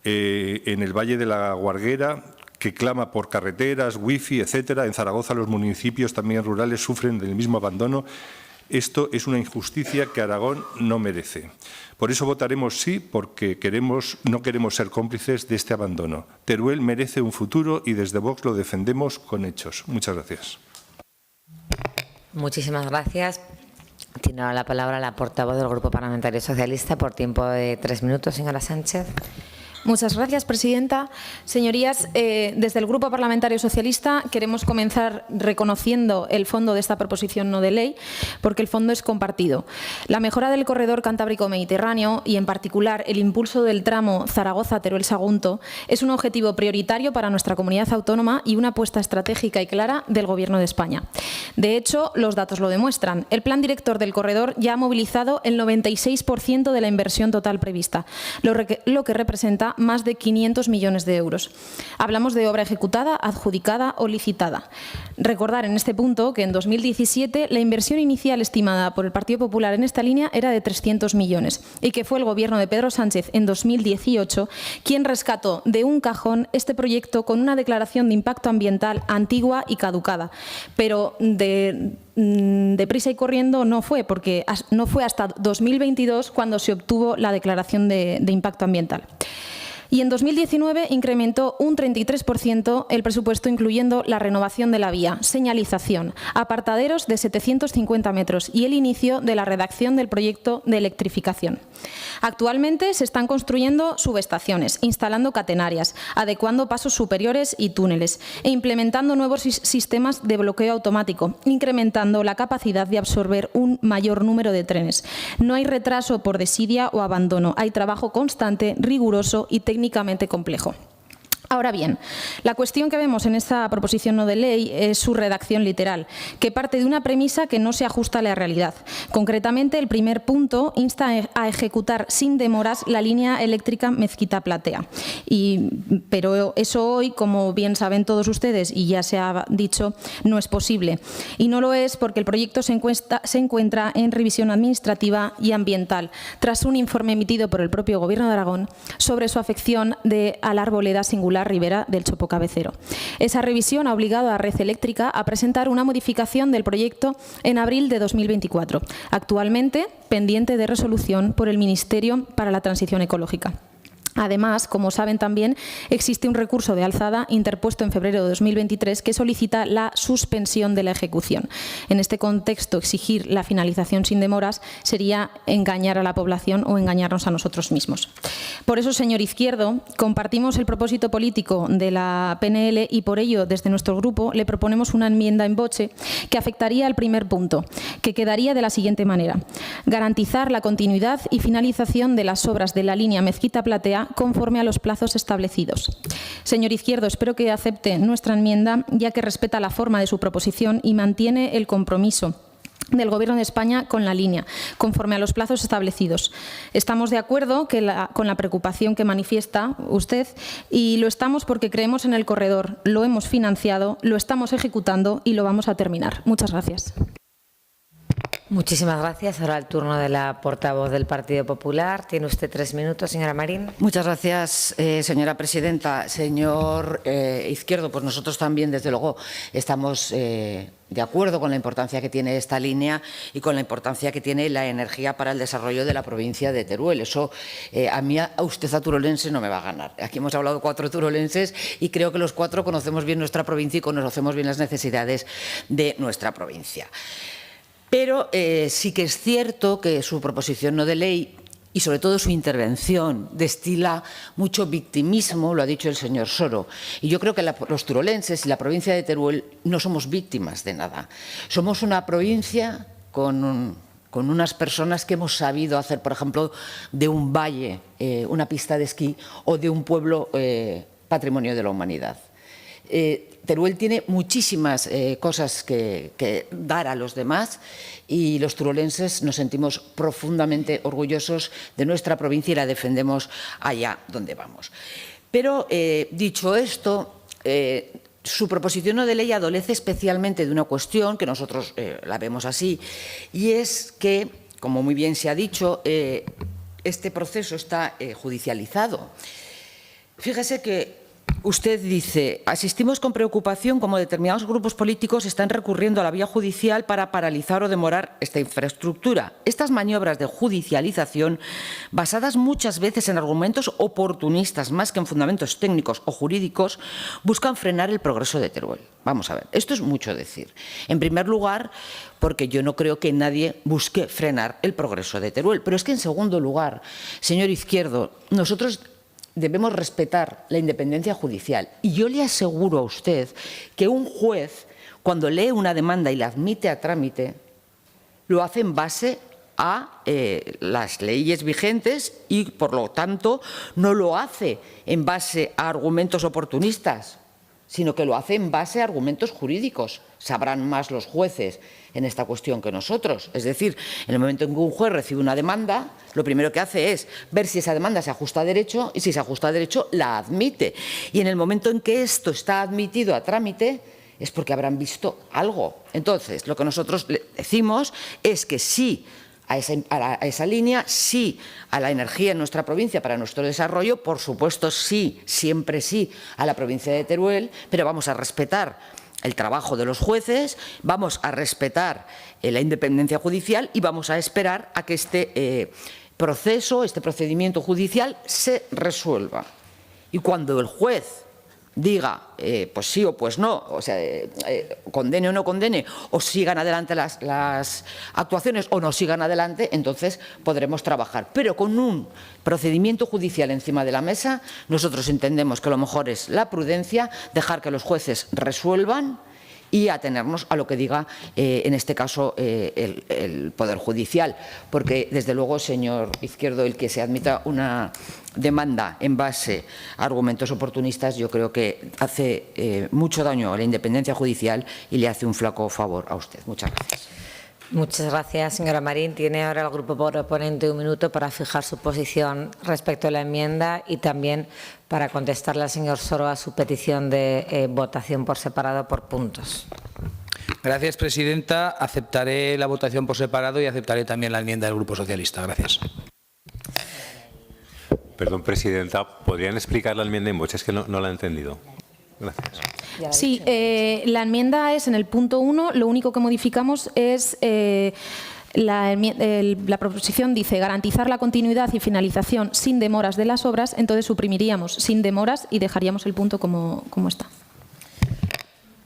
en el Valle de la Guarguera, que clama por carreteras, wifi, etcétera. En Zaragoza los municipios también rurales sufren del mismo abandono. Esto es una injusticia que Aragón no merece. Por eso votaremos sí, porque no queremos ser cómplices de este abandono. Teruel merece un futuro y desde Vox lo defendemos con hechos. Muchas gracias. Muchísimas gracias. Tiene ahora la palabra la portavoz del Grupo Parlamentario Socialista por tiempo de 3 minutos, señora Sánchez. Muchas gracias, presidenta. Señorías, desde el Grupo Parlamentario Socialista queremos comenzar reconociendo el fondo de esta proposición no de ley, porque el fondo es compartido. La mejora del corredor Cantábrico-Mediterráneo y, en particular, el impulso del tramo Zaragoza-Teruel-Sagunto es un objetivo prioritario para nuestra comunidad autónoma y una apuesta estratégica y clara del Gobierno de España. De hecho, los datos lo demuestran. El plan director del corredor ya ha movilizado el 96% de la inversión total prevista, lo que representa más de 500 millones de euros. Hablamos de obra ejecutada, adjudicada o licitada. Recordar en este punto que en 2017 la inversión inicial estimada por el Partido Popular en esta línea era de 300 millones y que fue el Gobierno de Pedro Sánchez en 2018 quien rescató de un cajón este proyecto con una declaración de impacto ambiental antigua y caducada. Pero deprisa y corriendo no fue, porque no fue hasta 2022 cuando se obtuvo la declaración de impacto ambiental. Y en 2019 incrementó un 33% el presupuesto, incluyendo la renovación de la vía, señalización, apartaderos de 750 metros y el inicio de la redacción del proyecto de electrificación. Actualmente se están construyendo subestaciones, instalando catenarias, adecuando pasos superiores y túneles e implementando nuevos sistemas de bloqueo automático, incrementando la capacidad de absorber un mayor número de trenes. No hay retraso por desidia o abandono, hay trabajo constante, riguroso y técnicamente complejo. Ahora bien, la cuestión que vemos en esta proposición no de ley es su redacción literal, que parte de una premisa que no se ajusta a la realidad. Concretamente, el primer punto insta a ejecutar sin demoras la línea eléctrica Mezquita-Platea. Pero eso hoy, como bien saben todos ustedes y ya se ha dicho, no es posible. Y no lo es porque el proyecto se encuentra en revisión administrativa y ambiental, tras un informe emitido por el propio Gobierno de Aragón sobre su afección a la arboleda singular Ribera del Chopo Cabecero. Esa revisión ha obligado a Red Eléctrica a presentar una modificación del proyecto en abril de 2024, actualmente pendiente de resolución por el Ministerio para la Transición Ecológica. Además, como saben también, existe un recurso de alzada interpuesto en febrero de 2023 que solicita la suspensión de la ejecución. En este contexto, exigir la finalización sin demoras sería engañar a la población o engañarnos a nosotros mismos. Por eso, señor Izquierdo, compartimos el propósito político de la PNL y por ello, desde nuestro grupo, le proponemos una enmienda en voce que afectaría al primer punto, que quedaría de la siguiente manera: garantizar la continuidad y finalización de las obras de la línea Mezquita-Platea conforme a los plazos establecidos. Señor Izquierdo, espero que acepte nuestra enmienda, ya que respeta la forma de su proposición y mantiene el compromiso del Gobierno de España con la línea, conforme a los plazos establecidos. Estamos de acuerdo con la preocupación que manifiesta usted y lo estamos porque creemos en el corredor, lo hemos financiado, lo estamos ejecutando y lo vamos a terminar. Muchas gracias. Muchísimas gracias. Ahora el turno de la portavoz del Partido Popular. Tiene usted 3 minutos, señora Marín. Muchas gracias, señora presidenta. Señor Izquierdo, pues nosotros también, desde luego, estamos de acuerdo con la importancia que tiene esta línea y con la importancia que tiene la energía para el desarrollo de la provincia de Teruel. Eso a usted, a turolense, no me va a ganar. Aquí hemos hablado 4 turolenses y creo que los 4 conocemos bien nuestra provincia y conocemos bien las necesidades de nuestra provincia. Pero sí que es cierto que su proposición no de ley y sobre todo su intervención destila mucho victimismo, lo ha dicho el señor Soro. Y yo creo que los turolenses y la provincia de Teruel no somos víctimas de nada. Somos una provincia con unas personas que hemos sabido hacer, por ejemplo, de un valle una pista de esquí o de un pueblo patrimonio de la humanidad. Teruel tiene muchísimas cosas que dar a los demás y los turolenses nos sentimos profundamente orgullosos de nuestra provincia y la defendemos allá donde vamos. Pero, dicho esto, su proposición no de ley adolece especialmente de una cuestión que nosotros la vemos así, y es que, como muy bien se ha dicho, este proceso está judicializado. Fíjese que Usted dice, asistimos con preocupación como determinados grupos políticos están recurriendo a la vía judicial para paralizar o demorar esta infraestructura. Estas maniobras de judicialización, basadas muchas veces en argumentos oportunistas más que en fundamentos técnicos o jurídicos, buscan frenar el progreso de Teruel. Vamos a ver, esto es mucho decir. En primer lugar, porque yo no creo que nadie busque frenar el progreso de Teruel. Pero es que, en segundo lugar, señor Izquierdo, nosotros debemos respetar la independencia judicial. Y yo le aseguro a usted que un juez, cuando lee una demanda y la admite a trámite, lo hace en base a las leyes vigentes y, por lo tanto, no lo hace en base a argumentos oportunistas, sino que lo hace en base a argumentos jurídicos. Sabrán más los jueces en esta cuestión que nosotros. Es decir, en el momento en que un juez recibe una demanda, lo primero que hace es ver si esa demanda se ajusta a derecho y si se ajusta a derecho, la admite. Y en el momento en que esto está admitido a trámite, es porque habrán visto algo. Entonces, lo que nosotros le decimos es que sí a esa línea, sí a la energía en nuestra provincia para nuestro desarrollo, por supuesto sí, siempre sí a la provincia de Teruel, pero vamos a respetar el trabajo de los jueces, vamos a respetar la independencia judicial y vamos a esperar a que este proceso, este procedimiento judicial se resuelva. Y cuando el juez diga pues sí o pues no, o sea, condene o no condene, o sigan adelante las actuaciones o no sigan adelante, entonces podremos trabajar. Pero con un procedimiento judicial encima de la mesa, nosotros entendemos que lo mejor es la prudencia, dejar que los jueces resuelvan y atenernos a lo que diga, en este caso, el Poder Judicial. Porque, desde luego, señor Izquierdo, el que se admita una demanda en base a argumentos oportunistas, yo creo que hace mucho daño a la independencia judicial y le hace un flaco favor a usted. Muchas gracias. Muchas gracias, señora Marín. Tiene ahora el grupo proponente un minuto para fijar su posición respecto a la enmienda y también para contestarle al señor Soro a su petición de votación por separado por puntos. Gracias, presidenta. Aceptaré la votación por separado y aceptaré también la enmienda del Grupo Socialista. Gracias. Perdón, presidenta, ¿podrían explicar la enmienda en voz? Es que no la he entendido. Gracias. Sí, la enmienda es en el punto 1, lo único que modificamos es la proposición dice garantizar la continuidad y finalización sin demoras de las obras, entonces suprimiríamos sin demoras y dejaríamos el punto como está.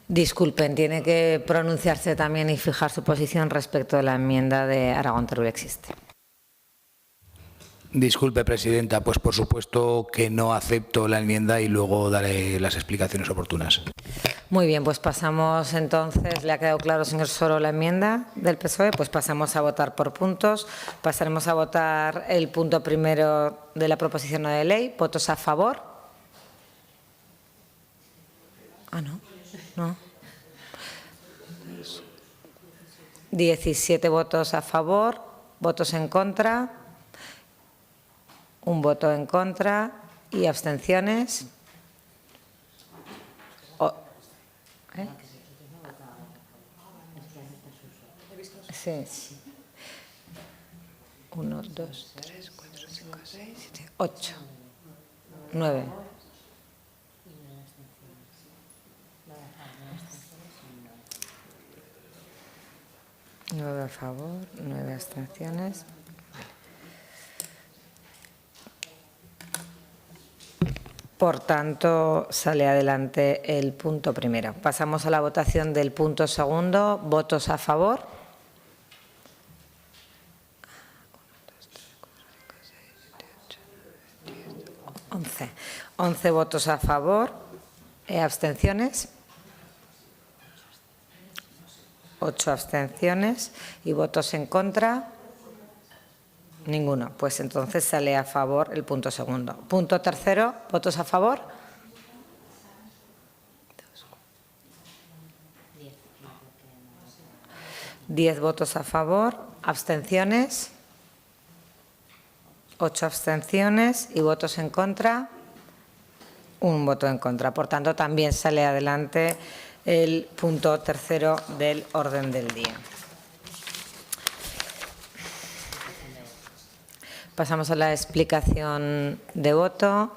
Disculpen, tiene que pronunciarse también y fijar su posición respecto a la enmienda de Aragón Teruel Existe. Disculpe, presidenta, pues por supuesto que no acepto la enmienda y luego daré las explicaciones oportunas. Muy bien, pues pasamos entonces, ¿le ha quedado claro, señor Soro, la enmienda del PSOE? Pues pasamos a votar por puntos. Pasaremos a votar el punto primero de la proposición no de ley. ¿Votos a favor? Ah, no. No. 17 votos a favor, votos en contra, un voto en contra y abstenciones. Sí. 1, 2, 3, 4, 5, 6, 7, 8, 9. Nueve a favor, 9 abstenciones. Por tanto, sale adelante el punto primero. Pasamos a la votación del punto segundo. ¿Votos a favor? 11 votos a favor. ¿Abstenciones? 8 abstenciones. ¿Y votos en contra? Ninguno. Pues entonces sale a favor el punto segundo. Punto tercero, ¿votos a favor? 10 votos a favor. ¿Abstenciones? 8 abstenciones. ¿Y votos en contra? Un voto en contra. Por tanto, también sale adelante el punto tercero del orden del día. Pasamos a la explicación de voto.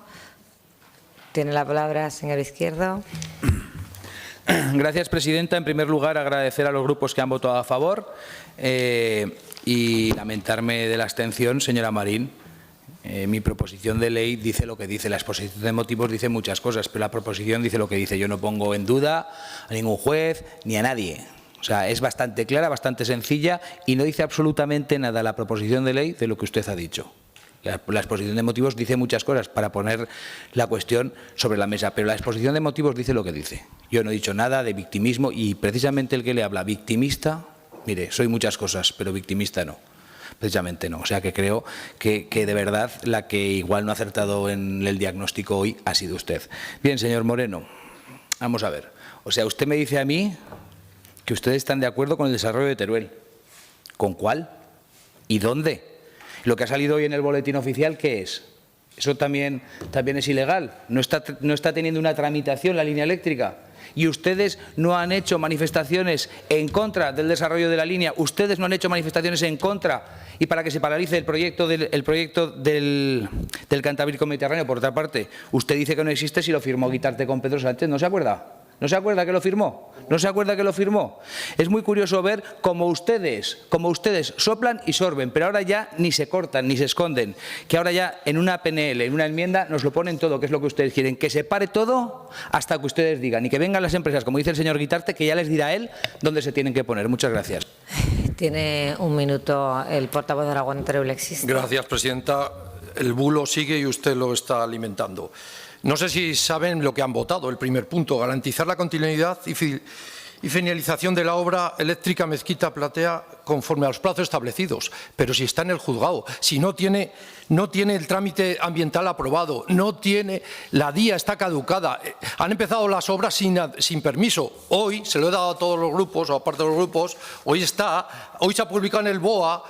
Tiene la palabra, señor Izquierdo. Gracias, presidenta. En primer lugar, agradecer a los grupos que han votado a favor y lamentarme de la abstención, señora Marín. Mi proposición de ley dice lo que dice. La exposición de motivos dice muchas cosas, pero la proposición dice lo que dice. Yo no pongo en duda a ningún juez ni a nadie. O sea, es bastante clara, bastante sencilla y no dice absolutamente nada la proposición de ley de lo que usted ha dicho. La exposición de motivos dice muchas cosas para poner la cuestión sobre la mesa, pero la exposición de motivos dice lo que dice. Yo no he dicho nada de victimismo y precisamente el que le habla victimista, mire, soy muchas cosas, pero victimista no. Precisamente no. O sea que creo que de verdad la que igual no ha acertado en el diagnóstico hoy ha sido usted. Bien, señor Moreno, vamos a ver. O sea, usted me dice a mí que ustedes están de acuerdo con el desarrollo de Teruel. ¿Con cuál? ¿Y dónde? Lo que ha salido hoy en el boletín oficial, ¿qué es? ¿Eso también es ilegal? ¿No está teniendo una tramitación la línea eléctrica? ¿Y ustedes no han hecho manifestaciones en contra del desarrollo de la línea? ¿Ustedes no han hecho manifestaciones en contra y para que se paralice el proyecto del Cantábrico Mediterráneo? Por otra parte, usted dice que no existe si lo firmó Guitarte con Pedro Sánchez. ¿No se acuerda? ¿No se acuerda que lo firmó? ¿No se acuerda que lo firmó? Es muy curioso ver cómo ustedes soplan y sorben, pero ahora ya ni se cortan ni se esconden, que ahora ya en una PNL, en una enmienda, nos lo ponen todo, que es lo que ustedes quieren, que se pare todo hasta que ustedes digan y que vengan las empresas, como dice el señor Guitarte, que ya les dirá él dónde se tienen que poner. Muchas gracias. Tiene un minuto el portavoz de Aragón, Teruel Existe. Gracias, presidenta. El bulo sigue y usted lo está alimentando. No sé si saben lo que han votado. El primer punto, garantizar la continuidad y finalización de la obra eléctrica Mezquita Platea conforme a los plazos establecidos. Pero si está en el juzgado, si no tiene el trámite ambiental aprobado, la DIA está caducada, han empezado las obras sin permiso. Hoy, se lo he dado a todos los grupos, o a parte de los grupos, hoy se ha publicado en el BOA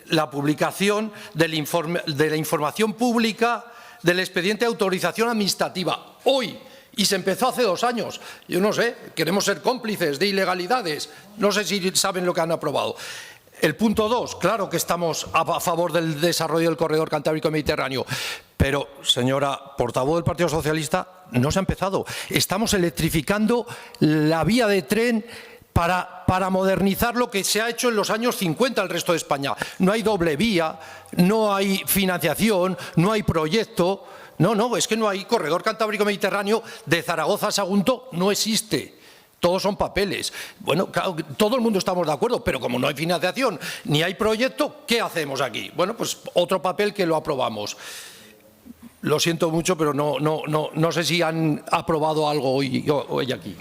la publicación de la información pública del expediente de autorización administrativa. Hoy. Y se empezó hace 2 años. Yo no sé, queremos ser cómplices de ilegalidades. No sé si saben lo que han aprobado. El punto 2, claro que estamos a favor del desarrollo del corredor Cantábrico Mediterráneo. Pero, señora portavoz del Partido Socialista, no se ha empezado. Estamos electrificando la vía de tren para modernizar lo que se ha hecho en los años 50 en el resto de España. No hay doble vía, no hay financiación, no hay proyecto. No, es que no hay corredor Cantábrico Mediterráneo de Zaragoza a Sagunto, no existe. Todos son papeles. Bueno, claro, todo el mundo estamos de acuerdo, pero como no hay financiación ni hay proyecto, ¿qué hacemos aquí? Bueno, pues otro papel que lo aprobamos. Lo siento mucho, pero no sé si han aprobado algo hoy aquí.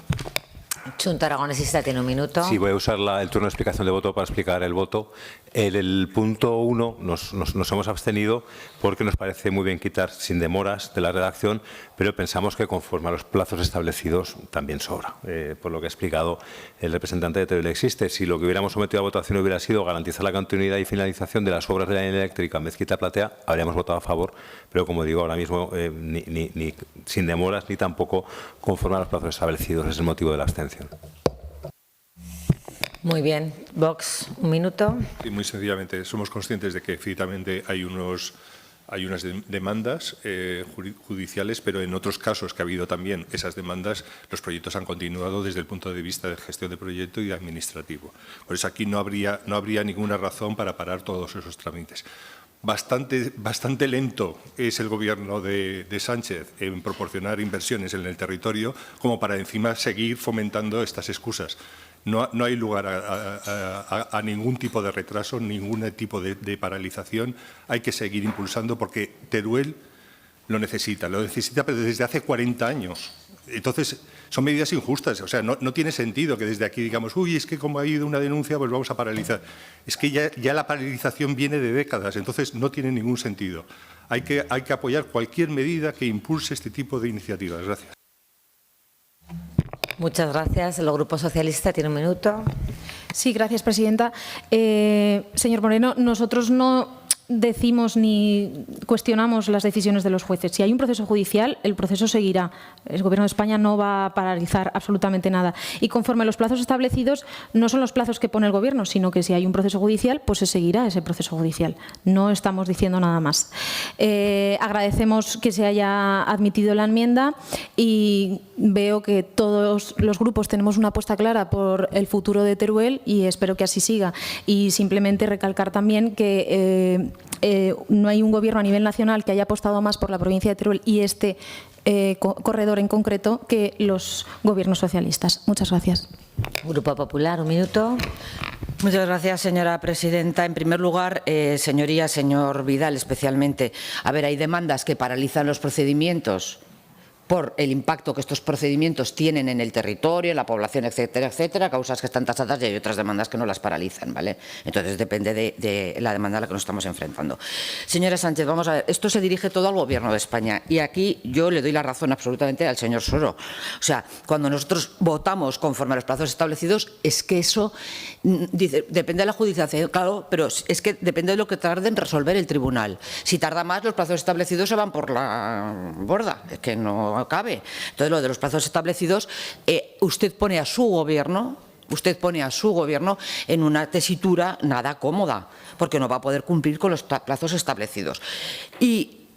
Chunta Aragonesista tiene un minuto. Sí, voy a usar el turno de explicación de voto para explicar el voto. El punto 1 nos hemos abstenido porque nos parece muy bien quitar sin demoras de la redacción, pero pensamos que conforme a los plazos establecidos también sobra. Por lo que ha explicado el representante de Teruel Existe, si lo que hubiéramos sometido a votación hubiera sido garantizar la continuidad y finalización de las obras de la línea eléctrica Mezquita Platea, habríamos votado a favor, pero como digo, ahora mismo ni sin demoras ni tampoco conforme a los plazos establecidos. Es el motivo de la abstención. Muy bien. Vox, un minuto. Sí, muy sencillamente, somos conscientes de que efectivamente hay unas demandas judiciales, pero en otros casos que ha habido también esas demandas, los proyectos han continuado desde el punto de vista de gestión de proyecto y administrativo. Por eso aquí no habría ninguna razón para parar todos esos trámites. Bastante lento es el gobierno de Sánchez en proporcionar inversiones en el territorio como para encima seguir fomentando estas excusas. No hay lugar a ningún tipo de retraso, ningún tipo de paralización. Hay que seguir impulsando porque Teruel lo necesita pero desde hace 40 años. Entonces, son medidas injustas. O sea, no tiene sentido que desde aquí digamos, uy, es que como ha habido una denuncia, pues vamos a paralizar. Es que ya la paralización viene de décadas, entonces no tiene ningún sentido. Hay que apoyar cualquier medida que impulse este tipo de iniciativas. Gracias. Muchas gracias. El Grupo Socialista tiene un minuto. Sí, gracias, presidenta. Señor Moreno, nosotros no decimos ni cuestionamos las decisiones de los jueces. Si hay un proceso judicial, el proceso seguirá. El Gobierno de España no va a paralizar absolutamente nada. Y conforme los plazos establecidos, no son los plazos que pone el Gobierno, sino que si hay un proceso judicial, pues se seguirá ese proceso judicial. No estamos diciendo nada más. Agradecemos que se haya admitido la enmienda y veo que todos los grupos tenemos una apuesta clara por el futuro de Teruel y espero que así siga. Y simplemente recalcar también que no hay un Gobierno a nivel nacional que haya apostado más por la provincia de Teruel y este corredor en concreto que los gobiernos socialistas. Muchas gracias. Grupo Popular, un minuto. Muchas gracias, señora presidenta. En primer lugar, señoría, señor Vidal, especialmente, hay demandas que paralizan los procedimientos por el impacto que estos procedimientos tienen en el territorio, en la población, etcétera, etcétera, causas que están tasadas, y hay otras demandas que no las paralizan, ¿vale? Entonces depende de la demanda a la que nos estamos enfrentando. Señora Sánchez, vamos a ver, esto se dirige todo al Gobierno de España y aquí yo le doy la razón absolutamente al señor Soro. O sea, cuando nosotros votamos conforme a los plazos establecidos, es que eso dice, depende de la judicialización, claro, pero es que depende de lo que tarde en resolver el tribunal. Si tarda más, los plazos establecidos se van por la borda, es que no cabe. Entonces, lo de los plazos establecidos, usted pone a su gobierno en una tesitura nada cómoda, porque no va a poder cumplir con los plazos establecidos. Y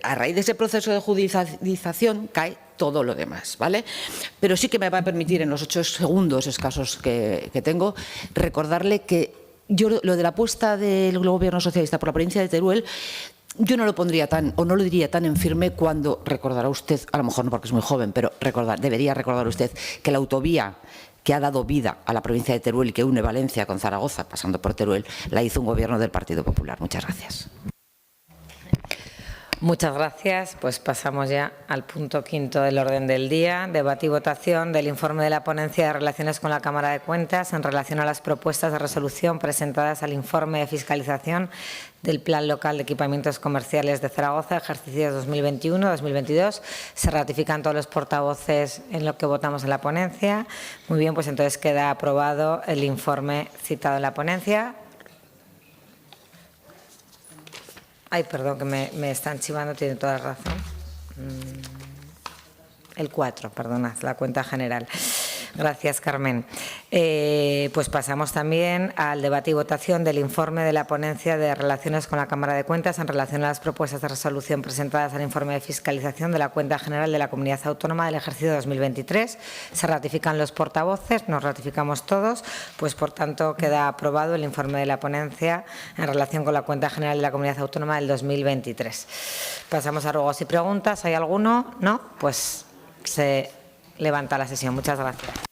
a raíz de ese proceso de judicialización cae todo lo demás, ¿vale? Pero sí que me va a permitir, en los 8 segundos escasos que tengo, recordarle que yo lo de la apuesta del Gobierno socialista por la provincia de Teruel, yo no lo pondría o no lo diría tan en firme cuando recordará usted, a lo mejor no porque es muy joven, pero debería recordar usted que la autovía que ha dado vida a la provincia de Teruel y que une Valencia con Zaragoza, pasando por Teruel, la hizo un gobierno del Partido Popular. Muchas gracias. Muchas gracias. Pues pasamos ya al punto 5 del orden del día. Debate y votación del informe de la ponencia de relaciones con la Cámara de Cuentas en relación a las propuestas de resolución presentadas al informe de fiscalización del Plan Local de Equipamientos Comerciales de Zaragoza, ejercicios 2021-2022. Se ratifican todos los portavoces en lo que votamos en la ponencia. Muy bien, pues entonces queda aprobado el informe citado en la ponencia. Ay, perdón, que me están chivando, tiene toda la razón. El 4, perdonad, la cuenta general. Gracias, Carmen. Pues pasamos también al debate y votación del informe de la ponencia de relaciones con la Cámara de Cuentas en relación a las propuestas de resolución presentadas al informe de fiscalización de la cuenta general de la Comunidad Autónoma del ejercicio 2023. Se ratifican los portavoces, nos ratificamos todos, pues por tanto queda aprobado el informe de la ponencia en relación con la cuenta general de la Comunidad Autónoma del 2023. Pasamos a ruegos y preguntas. ¿Hay alguno? ¿No? Pues se levanta la sesión. Muchas gracias.